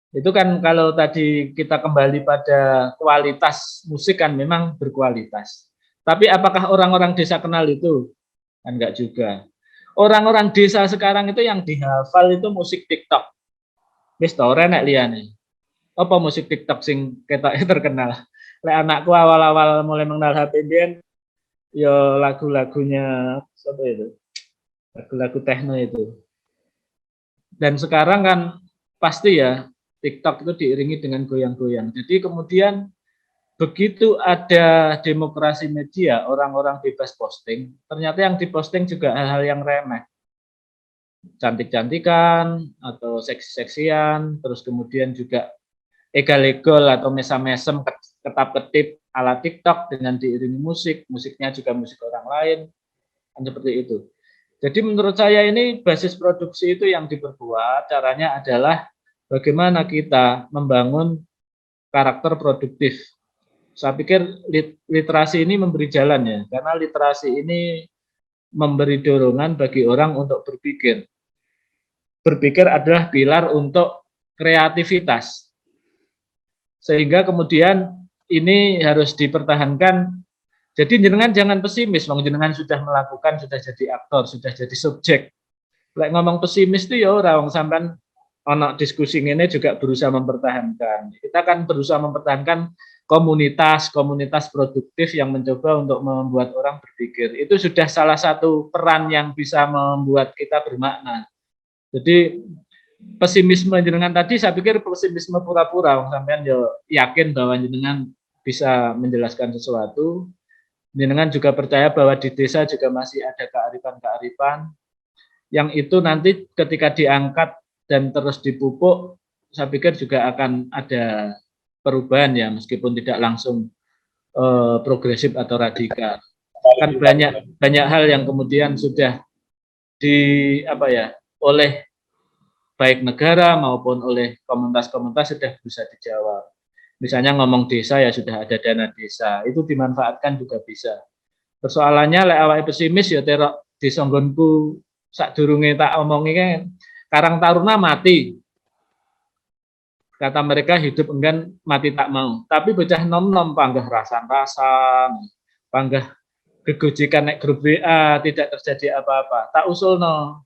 Itu kan kalau tadi kita kembali pada kualitas musik kan memang berkualitas. Tapi apakah orang-orang desa kenal itu? Kan enggak juga. Orang-orang desa sekarang itu yang dihafal itu musik TikTok. Wis to ora nek liyane. Apa musik TikTok sing ketoke terkenal? Lek anakku awal-awal mulai mengenal HP mbiyen ya lagu-lagunya apa itu? Lagu-lagu techno itu. Dan sekarang kan pasti ya TikTok itu diiringi dengan goyang-goyang. Jadi kemudian begitu ada demokrasi media, orang-orang bebas posting, ternyata yang diposting juga hal-hal yang remeh. Cantik-cantikan atau seksi-seksian, terus kemudian juga egal-egal atau mesam-mesem ketap-ketip ala TikTok dengan diiringi musik, musiknya juga musik orang lain, kan seperti itu. Jadi menurut saya ini basis produksi itu yang diperbuat, caranya adalah bagaimana kita membangun karakter produktif. Saya pikir literasi ini memberi jalan ya, karena literasi ini memberi dorongan bagi orang untuk berpikir. Berpikir adalah pilar untuk kreativitas. Sehingga kemudian ini harus dipertahankan. Jadi jenengan jangan pesimis, jenengan sudah melakukan, sudah jadi aktor, sudah jadi subjek. Lek ngomong pesimis itu ya orang sampean ono diskusi ini juga berusaha mempertahankan. Kita kan berusaha mempertahankan komunitas produktif yang mencoba untuk membuat orang berpikir. Itu sudah salah satu peran yang bisa membuat kita bermakna. Jadi pesimisme jenengan tadi saya pikir pesimisme pura-pura, sampean yo yakin bahwa jenengan bisa menjelaskan sesuatu. Jenengan juga percaya bahwa di desa juga masih ada kearifan-kearifan yang itu nanti ketika diangkat dan terus dipupuk, saya pikir juga akan ada perubahan ya, meskipun tidak langsung progresif atau radikal. Kan banyak hal yang kemudian sudah oleh baik negara maupun oleh komunitas-komunitas sudah bisa dijawab. Misalnya ngomong desa ya sudah ada dana desa, itu dimanfaatkan juga bisa. Persoalannya lek awake pesimis ya terok disonggonku sadurunge tak omongi kan Karang Taruna mati. Kata mereka hidup enggan mati tak mau. Tapi bocah nom-nom panggah rasan-rasan, panggah gegojekan nek grup WA tidak terjadi apa-apa. Tak usulno.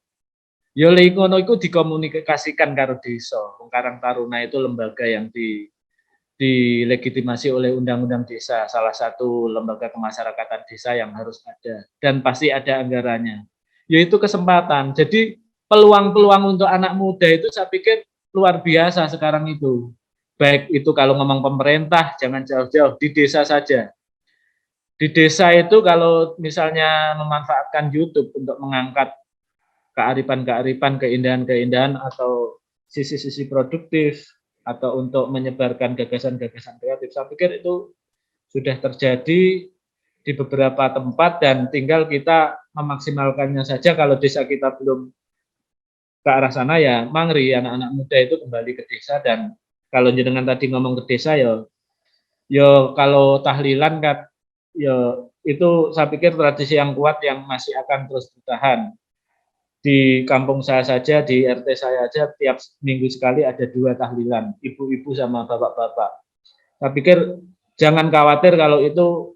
Yo lek ngono iku dikomunikasikan karo desa. Karang Taruna itu lembaga yang dilegitimasi oleh Undang-Undang Desa, salah satu lembaga kemasyarakatan desa yang harus ada dan pasti ada anggarannya. Yaitu kesempatan. Jadi peluang-peluang untuk anak muda itu saya pikir luar biasa sekarang itu. Baik itu kalau ngomong pemerintah, jangan jauh-jauh, di desa saja. Di desa itu kalau misalnya memanfaatkan YouTube untuk mengangkat kearifan-kearifan, keindahan-keindahan atau sisi-sisi produktif, atau untuk menyebarkan gagasan-gagasan kreatif, saya pikir itu sudah terjadi di beberapa tempat dan tinggal kita memaksimalkannya saja. Kalau desa kita belum ke arah sana ya mangri anak-anak muda itu kembali ke desa. Dan kalau jenengan tadi ngomong ke desa yo kalau tahlilan kan yo itu saya pikir tradisi yang kuat yang masih akan terus bertahan. Di kampung saya saja, di RT saya aja tiap minggu sekali ada 2 tahlilan, ibu-ibu sama bapak-bapak. Saya pikir jangan khawatir kalau itu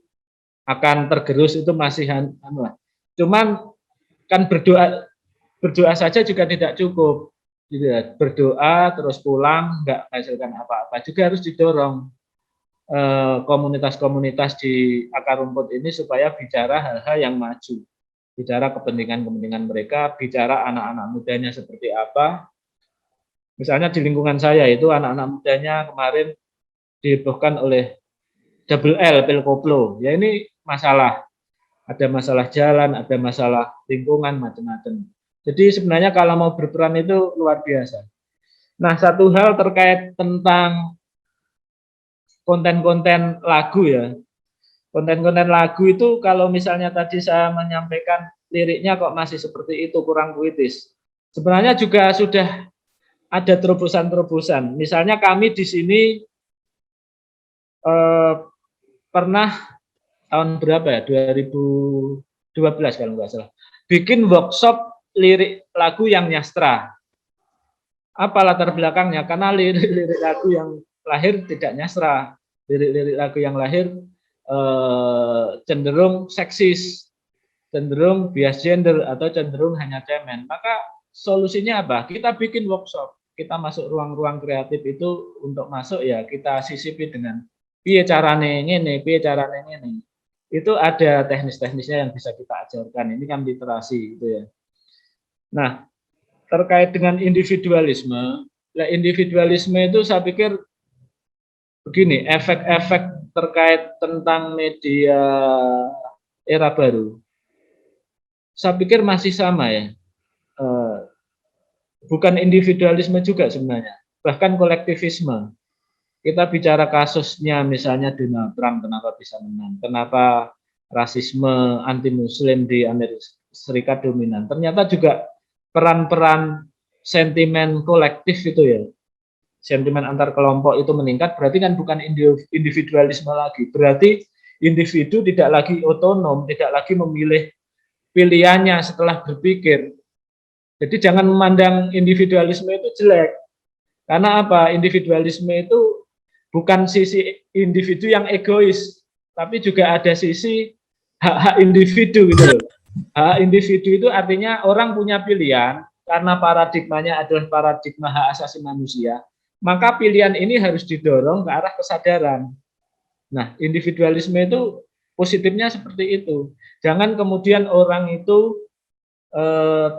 akan tergerus itu masih anu lah. Cuman kan berdoa saja juga tidak cukup, gitu ya. Berdoa terus pulang nggak menghasilkan apa-apa, juga harus didorong komunitas-komunitas di akar rumput ini supaya bicara hal-hal yang maju, bicara kepentingan-kepentingan mereka, bicara anak-anak mudanya seperti apa. Misalnya di lingkungan saya itu anak-anak mudanya kemarin dihebohkan oleh double L, pil koplo. Ya ini masalah, ada masalah jalan, ada masalah lingkungan, macam-macam. Jadi sebenarnya kalau mau berperan itu luar biasa. Nah, satu hal terkait tentang konten-konten lagu ya. Konten-konten lagu itu kalau misalnya tadi saya menyampaikan liriknya kok masih seperti itu, kurang puitis. Sebenarnya juga sudah ada terobosan-terobosan. Misalnya kami di sini pernah tahun berapa ya, 2012 kalau nggak salah, bikin workshop lirik lagu yang nyastra. Apa latar belakangnya? Karena lirik-lirik lagu yang lahir tidak nyastra, lirik-lirik lagu yang lahir cenderung seksis, cenderung bias gender, atau cenderung hanya cemen. Maka solusinya apa? Kita bikin workshop, kita masuk ruang-ruang kreatif itu, untuk masuk ya kita sisipi dengan piye carane ngene, piye carane ngene. Itu ada teknis-teknisnya yang bisa kita ajarkan. Ini kan literasi gitu ya. Nah, terkait dengan individualisme, individualisme itu saya pikir begini, efek-efek terkait tentang media era baru, saya pikir masih sama ya. Bukan individualisme juga sebenarnya, bahkan kolektivisme. Kita bicara kasusnya misalnya Donald Trump, kenapa bisa menang, kenapa rasisme anti-muslim di Amerika Serikat dominan. Ternyata juga peran-peran sentimen kolektif itu ya, sentimen antar kelompok itu meningkat, berarti kan bukan individualisme lagi, berarti individu tidak lagi otonom, tidak lagi memilih pilihannya setelah berpikir. Jadi jangan memandang individualisme itu jelek, karena apa? Individualisme itu bukan sisi individu yang egois, tapi juga ada sisi hak-hak individu gitu loh. Hak individu itu artinya orang punya pilihan, karena paradigmanya adalah paradigma hak asasi manusia, maka pilihan ini harus didorong ke arah kesadaran. Nah, individualisme itu positifnya seperti itu. Jangan kemudian orang itu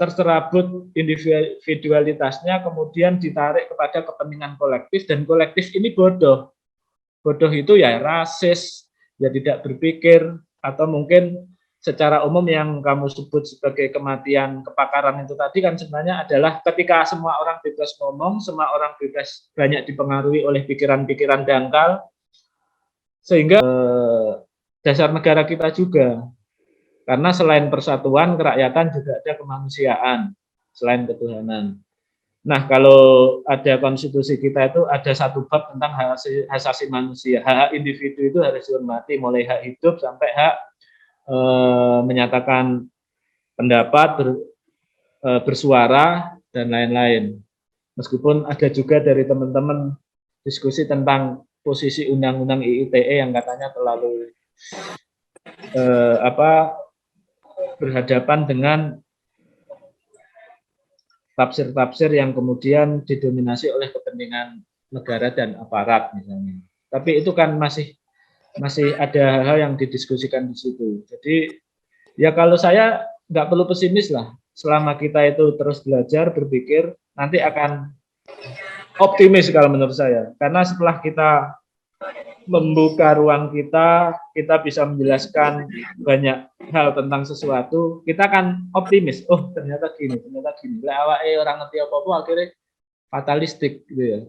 terserabut individualitasnya, kemudian ditarik kepada kepentingan kolektif, dan kolektif ini bodoh. Bodoh itu ya rasis, ya tidak berpikir, atau mungkin secara umum yang kamu sebut sebagai kematian kepakaran itu tadi kan sebenarnya adalah ketika semua orang bebas ngomong, semua orang bebas banyak dipengaruhi oleh pikiran-pikiran dangkal, sehingga dasar negara kita juga. Karena selain persatuan, kerakyatan juga ada kemanusiaan, selain ketuhanan. Nah, kalau ada konstitusi kita itu ada satu bab tentang hak asasi manusia. Hak individu itu harus dihormati, mulai hak hidup sampai hak menyatakan pendapat, bersuara, dan lain-lain. Meskipun ada juga dari teman-teman diskusi tentang posisi undang-undang IITE yang katanya terlalu berhadapan dengan tafsir-tafsir yang kemudian didominasi oleh kepentingan negara dan aparat misalnya. Tapi itu kan masih ada hal-hal yang didiskusikan di situ. Jadi ya kalau saya nggak perlu pesimis lah. Selama kita itu terus belajar, berpikir, nanti akan optimis kalau menurut saya. Karena setelah kita membuka ruang kita bisa menjelaskan banyak hal tentang sesuatu, kita akan optimis. Oh ternyata gini. Lah orang ngerti apa-apa akhirnya fatalistik gitu ya.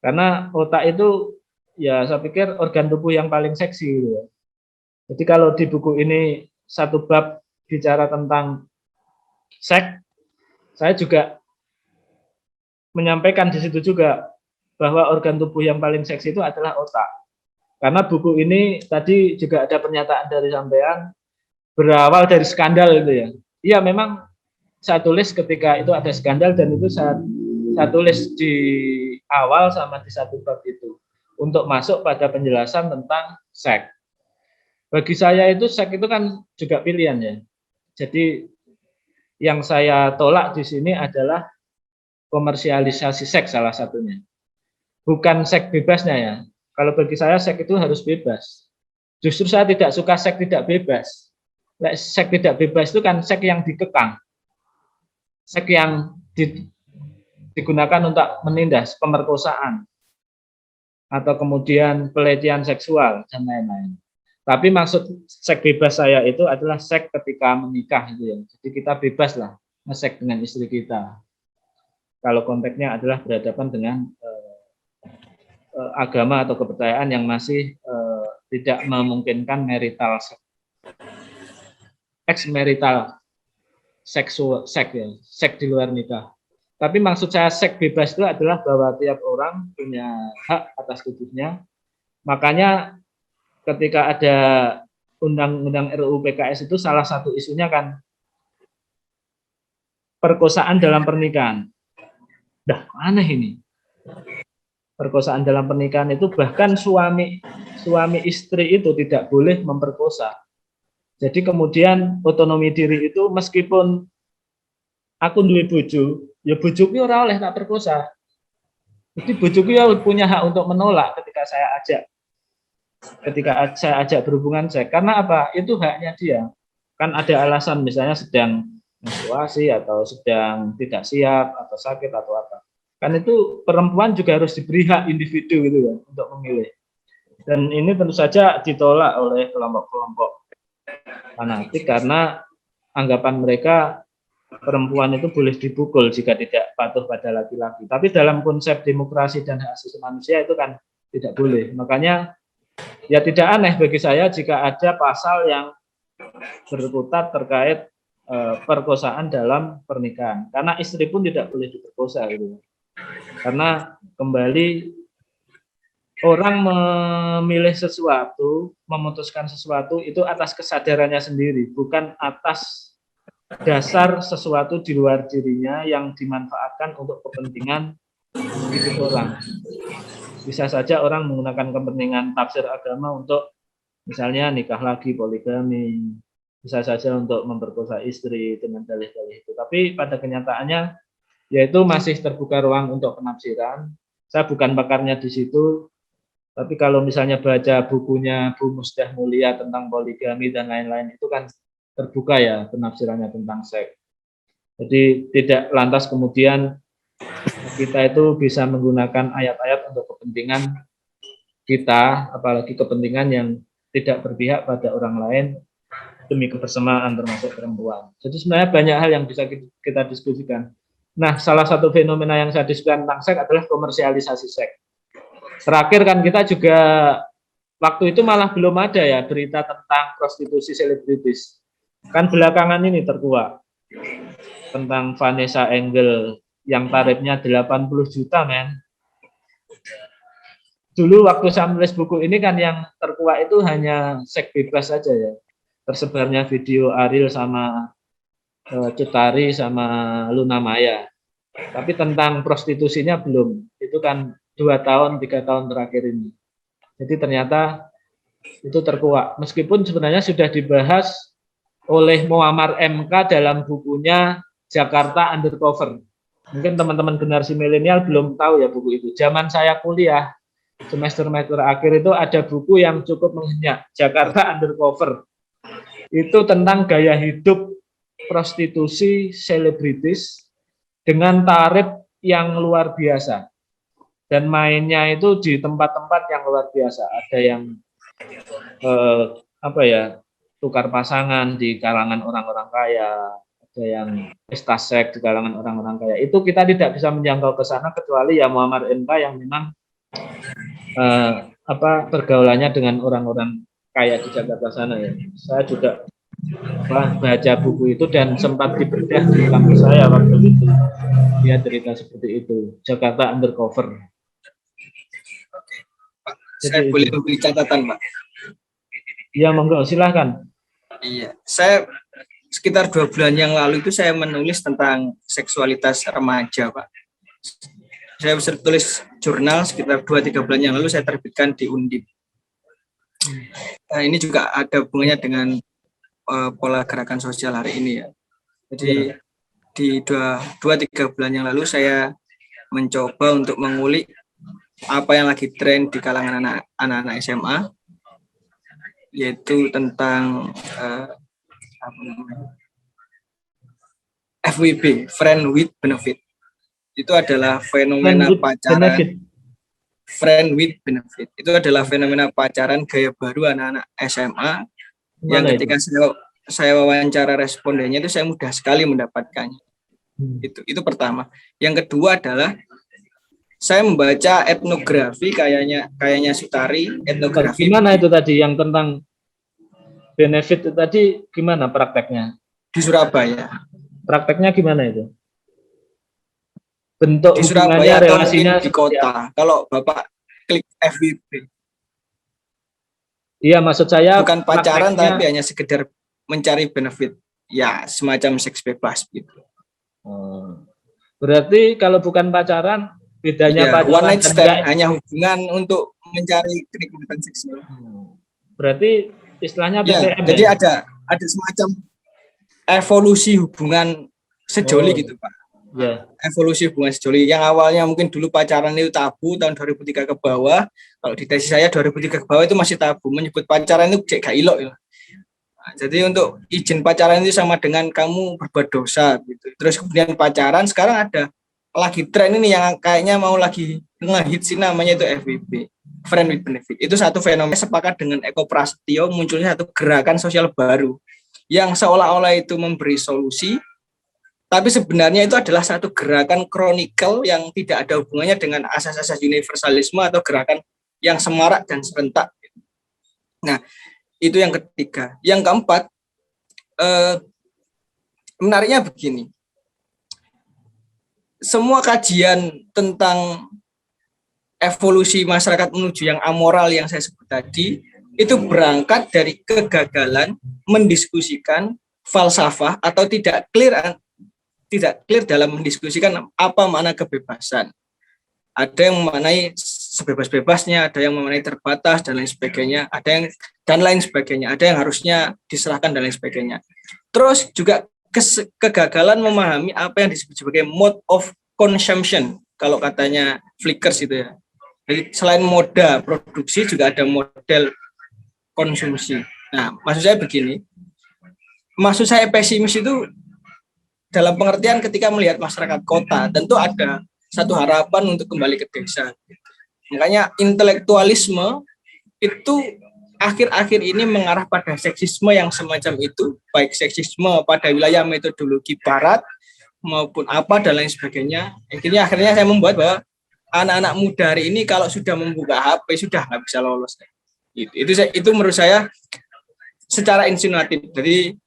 Karena otak itu ya saya pikir organ tubuh yang paling seksi gitu ya. Jadi kalau di buku ini satu bab bicara tentang seks, saya juga menyampaikan di situ juga bahwa organ tubuh yang paling seksi itu adalah otak. Karena buku ini tadi juga ada pernyataan dari sampean berawal dari skandal itu ya. Iya memang saya tulis ketika itu ada skandal, dan itu saya tulis di awal sama di satu bab itu untuk masuk pada penjelasan tentang seks. Bagi saya itu seks itu kan juga pilihan ya. Jadi yang saya tolak di sini adalah komersialisasi seks salah satunya. Bukan seks bebasnya ya. Kalau bagi saya seks itu harus bebas. Justru saya tidak suka seks tidak bebas. Seks tidak bebas itu kan seks yang dikekang. Seks yang digunakan untuk menindas pemerkosaan atau kemudian pelecehan seksual dan lain-lain. Tapi maksud seks bebas saya itu adalah seks ketika menikah gitu ya. Jadi kita bebas lah nge-seks dengan istri kita. Kalau konteksnya adalah berhadapan dengan agama atau kepercayaan yang masih tidak memungkinkan marital ex-marital seks ya, seks di luar nikah. Tapi maksud saya seks bebas itu adalah bahwa tiap orang punya hak atas tubuhnya. Makanya ketika ada undang-undang RUU PKS itu salah satu isunya kan perkosaan dalam pernikahan. Dah aneh ini. Perkosaan dalam pernikahan itu bahkan suami istri itu tidak boleh memperkosa. Jadi kemudian otonomi diri itu meskipun aku duwe bojo, ya bojoku ora oleh tak perkosa. Jadi bojoku ya punya hak untuk menolak ketika saya ajak berhubungan seks. Karena apa? Itu haknya dia. Kan ada alasan misalnya sedang menstruasi atau sedang tidak siap atau sakit atau apa. Kan itu perempuan juga harus diberi hak individu gitu ya untuk memilih. Dan ini tentu saja ditolak oleh kelompok-kelompok fanatik karena anggapan mereka perempuan itu boleh dipukul jika tidak patuh pada laki-laki. Tapi dalam konsep demokrasi dan hak asasi manusia itu kan tidak boleh. Makanya ya tidak aneh bagi saya jika ada pasal yang berkutat terkait perkosaan dalam pernikahan. Karena istri pun tidak boleh diperkosa gitu. Karena kembali orang memilih sesuatu, memutuskan sesuatu itu atas kesadarannya sendiri, bukan atas dasar sesuatu di luar dirinya yang dimanfaatkan untuk kepentingan hidup orang. Bisa saja orang menggunakan kepentingan tafsir agama untuk misalnya nikah lagi, poligami, bisa saja untuk memperkosa istri dengan dalih-dalih itu. Tapi pada kenyataannya yaitu masih terbuka ruang untuk penafsiran. Saya bukan pakarnya di situ, tapi kalau misalnya baca bukunya Bu Musdah Mulia tentang poligami dan lain-lain itu kan terbuka ya penafsirannya tentang seks. Jadi tidak lantas kemudian kita itu bisa menggunakan ayat-ayat untuk kepentingan kita, apalagi kepentingan yang tidak berpihak pada orang lain demi kebersamaan termasuk perempuan. Jadi sebenarnya banyak hal yang bisa kita diskusikan. Nah, salah satu fenomena yang saya diskusikan tentang seks adalah komersialisasi seks. Terakhir kan kita juga waktu itu malah belum ada ya berita tentang prostitusi selebritis. Kan belakangan ini terkuak tentang Vanessa Angel yang tarifnya 80 juta men. Dulu waktu saya menulis buku ini kan yang terkuak itu hanya seks bebas saja ya. Tersebarnya video Ariel sama Cut Tari sama Luna Maya. Tapi tentang prostitusinya belum. Itu kan 2 tahun, 3 tahun terakhir ini. Jadi ternyata itu terkuak. Meskipun sebenarnya sudah dibahas oleh Muammar MK dalam bukunya Jakarta Undercover. Mungkin teman-teman generasi milenial belum tahu ya buku itu. Zaman saya kuliah, semester akhir itu ada buku yang cukup menghenyak, Jakarta Undercover. Itu tentang gaya hidup prostitusi selebritis dengan tarif yang luar biasa. Dan mainnya itu di tempat-tempat yang luar biasa. Ada yang tukar pasangan di kalangan orang-orang kaya, ada yang pesta seks di kalangan orang-orang kaya. Itu kita tidak bisa menjangkau ke sana kecuali ya Muammar MK yang memang pergaulannya dengan orang-orang kaya di Jakarta sana ya. Saya juga baca buku itu dan sempat dibedah di kampus saya waktu itu. Dia cerita seperti itu, Jakarta Undercover. Oke, Pak, saya boleh memberi catatan, Pak? Ya, monggo, silahkan. Iya, saya sekitar 2 bulan yang lalu itu saya menulis tentang seksualitas remaja, Pak. Saya tulis jurnal sekitar 2-3 bulan yang lalu saya terbitkan di Undip. Ini juga ada hubungannya dengan pola gerakan sosial hari ini ya. Jadi di 2-3 bulan yang lalu saya mencoba untuk mengulik apa yang lagi tren di kalangan anak-anak SMA, yaitu tentang FWB, Friend with Benefit. Itu adalah fenomena pacaran. Friend with Benefit. Itu adalah fenomena pacaran gaya baru anak-anak SMA yang ketika saya wawancara respondennya itu saya mudah sekali mendapatkannya. Itu pertama. Yang kedua adalah saya membaca etnografi kayaknya Sutari, etnografi. Gimana itu tadi yang tentang benefit itu tadi gimana prakteknya? Di Surabaya. Prakteknya gimana itu? Bentuk di Surabaya atau relasinya di kota. Kalau Bapak klik FWB. Iya, maksud saya bukan pacaran tapi hanya sekedar mencari benefit. Ya, semacam seks bebas gitu. Berarti kalau bukan pacaran, bedanya pacaran one night stand hanya hubungan untuk mencari kenikmatan seksual. Berarti istilahnya BBM. Jadi ada semacam evolusi hubungan sejoli gitu, Pak. Ya. Evolusi hubungan sejoli yang awalnya mungkin dulu pacaran itu tabu tahun 2003 ke bawah. Kalau di tesis saya 2003 ke bawah itu masih tabu, menyebut pacaran itu cek gak ilok ya. Nah, jadi untuk izin pacaran itu sama dengan kamu berbuat dosa gitu. Terus kemudian pacaran sekarang ada lagi tren ini yang kayaknya mau lagi ngehit sih, namanya itu FWB, Friend with Benefit. Itu satu fenomena. Sepakat dengan Eko Prasetyo, munculnya satu gerakan sosial baru yang seolah-olah itu memberi solusi, tapi sebenarnya itu adalah satu gerakan kronikal yang tidak ada hubungannya dengan asas-asas universalisme atau gerakan yang semarak dan serentak. Nah, itu yang ketiga. Yang keempat, menariknya begini. Semua kajian tentang evolusi masyarakat menuju yang amoral yang saya sebut tadi, itu berangkat dari kegagalan mendiskusikan falsafah atau tidak clear dalam mendiskusikan apa makna kebebasan. Ada yang memaknai sebebas-bebasnya, ada yang memaknai terbatas dan lain sebagainya, ada yang harusnya diserahkan dan lain sebagainya. Terus juga kegagalan memahami apa yang disebut sebagai mode of consumption, kalau katanya Flickers itu ya. Jadi selain moda produksi juga ada model konsumsi. Nah, maksud saya pesimis itu dalam pengertian ketika melihat masyarakat kota, tentu ada satu harapan untuk kembali ke desa. Makanya intelektualisme itu akhir-akhir ini mengarah pada seksisme yang semacam itu, baik seksisme pada wilayah metodologi barat maupun apa dan lain sebagainya. Akhirnya saya membuat bahwa anak-anak muda hari ini kalau sudah membuka HP sudah nggak bisa lolos. Itu menurut saya secara insinuatif. Jadi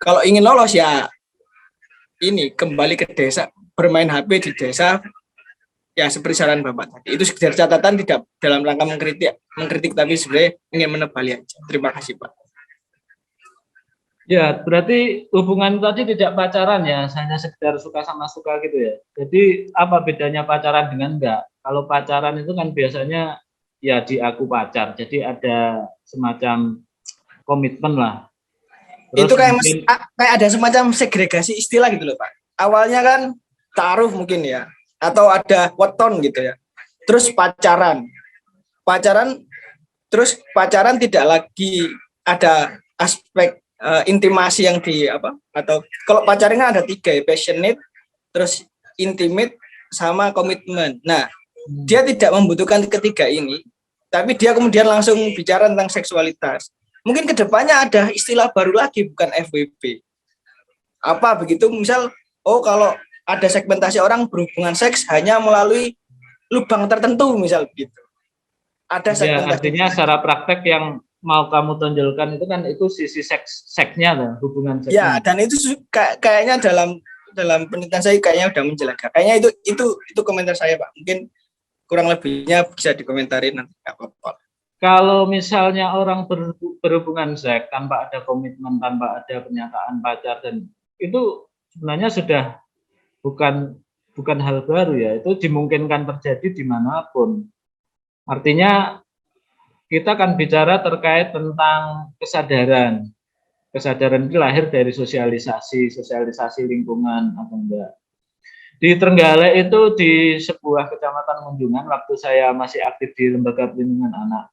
kalau ingin lolos ya ini kembali ke desa, bermain HP di desa, ya seperti saran Bapak tadi. Itu sekedar catatan, tidak dalam rangka mengkritik tapi sebenarnya ingin menebali aja. Terima kasih Pak. Ya, berarti hubungan tadi tidak pacaran ya, hanya sekedar suka sama suka gitu ya. Jadi apa bedanya pacaran dengan enggak? Kalau pacaran itu kan biasanya ya diaku pacar, jadi ada semacam komitmen lah. Terus itu kayak ada semacam segregasi istilah gitu loh Pak. Awalnya kan taruh mungkin ya, atau ada weton gitu ya. Terus pacaran tidak lagi ada aspek intimasi yang atau kalau pacaran kan ada 3 ya, passionate, terus intimate sama komitmen. Nah, dia tidak membutuhkan ketiga ini, tapi dia kemudian langsung bicara tentang seksualitas. Mungkin kedepannya ada istilah baru lagi, bukan FWB. Apa begitu? Misal, kalau ada segmentasi orang berhubungan seks hanya melalui lubang tertentu, misal begitu. Ada segmentasi. Ya, artinya secara praktek yang mau kamu tonjolkan itu kan itu sisi seksnya lah, hubungan seksnya. Ya, dan itu kayaknya dalam penelitian saya kayaknya udah menjelaskan. Kayaknya itu komentar saya Pak. Mungkin kurang lebihnya bisa dikomentarin nanti, nggak apa-apa. Kalau misalnya orang berhubungan seks tanpa ada komitmen, tanpa ada pernyataan pacar, dan itu sebenarnya sudah bukan hal baru ya, itu dimungkinkan terjadi dimanapun. Artinya kita akan bicara terkait tentang kesadaran. Kesadaran itu lahir dari sosialisasi lingkungan atau enggak. Di Trenggalek itu di sebuah kecamatan Munjungan, waktu saya masih aktif di lembaga perlindungan anak,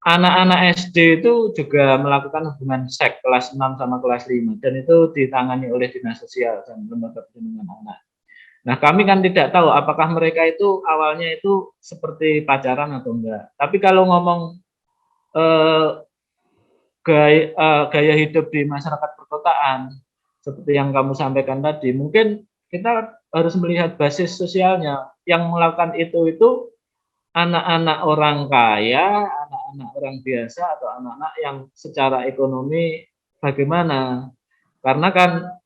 anak-anak SD itu juga melakukan hubungan seks kelas 6 sama kelas 5, dan itu ditangani oleh dinas sosial dan lembaga perlindungan anak. Nah, kami kan tidak tahu apakah mereka itu awalnya itu seperti pacaran atau enggak. Tapi kalau ngomong gaya hidup di masyarakat perkotaan, seperti yang kamu sampaikan tadi, mungkin kita harus melihat basis sosialnya. Yang melakukan itu anak-anak orang kaya, anak-anak orang biasa, atau anak-anak yang secara ekonomi bagaimana. Karena kan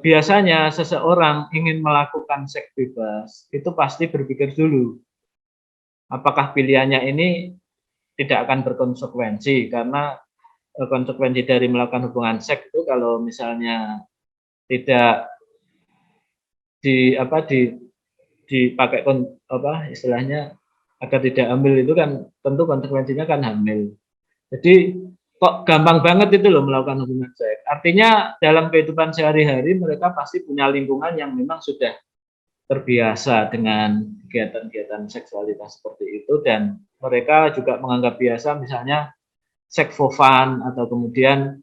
biasanya seseorang ingin melakukan seks bebas, itu pasti berpikir dulu, apakah pilihannya ini tidak akan berkonsekuensi, karena konsekuensi dari melakukan hubungan seks itu kalau misalnya tidak dipakai istilahnya agar tidak hamil, itu kan tentu konsekuensinya kan hamil. Jadi kok gampang banget itu loh melakukan hubungan seks. Artinya dalam kehidupan sehari-hari mereka pasti punya lingkungan yang memang sudah terbiasa dengan kegiatan-kegiatan seksualitas seperti itu, dan mereka juga menganggap biasa misalnya seks for fun, atau kemudian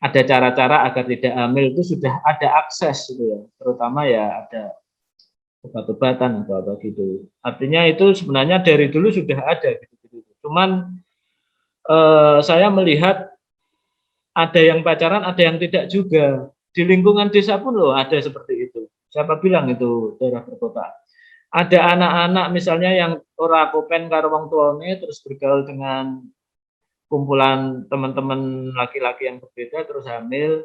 ada cara-cara agar tidak hamil itu sudah ada akses gitu ya, terutama ya ada obat-obatan atau apa gitu. Artinya itu sebenarnya dari dulu sudah ada gitu. Cuman saya melihat ada yang pacaran, ada yang tidak juga. Di lingkungan desa pun loh ada seperti itu. Siapa bilang itu daerah perkotaan? Ada anak-anak misalnya yang ora kopen karo wong tuane, terus bergaul dengan kumpulan teman-teman laki-laki yang berbeda, terus hamil,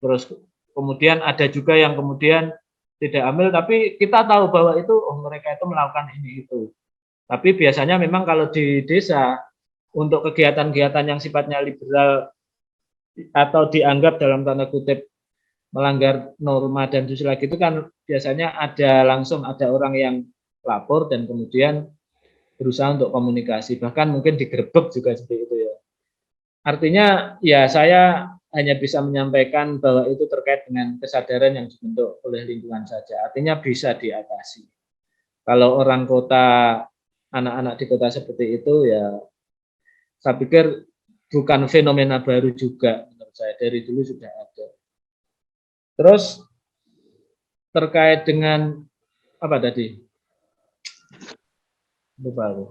terus kemudian ada juga yang kemudian tidak hamil, tapi kita tahu bahwa itu mereka itu melakukan ini itu. Tapi biasanya memang kalau di desa untuk kegiatan-kegiatan yang sifatnya liberal atau dianggap dalam tanda kutip melanggar norma dan susila gitu kan, biasanya langsung ada orang yang lapor dan kemudian berusaha untuk komunikasi, bahkan mungkin digerebek juga seperti itu ya. Artinya ya saya hanya bisa menyampaikan bahwa itu terkait dengan kesadaran yang dibentuk oleh lingkungan saja. Artinya bisa diatasi. Kalau orang kota, anak-anak di kota seperti itu ya saya pikir bukan fenomena baru juga menurut saya, dari dulu sudah ada. Terus terkait dengan apa tadi? Lupa aku.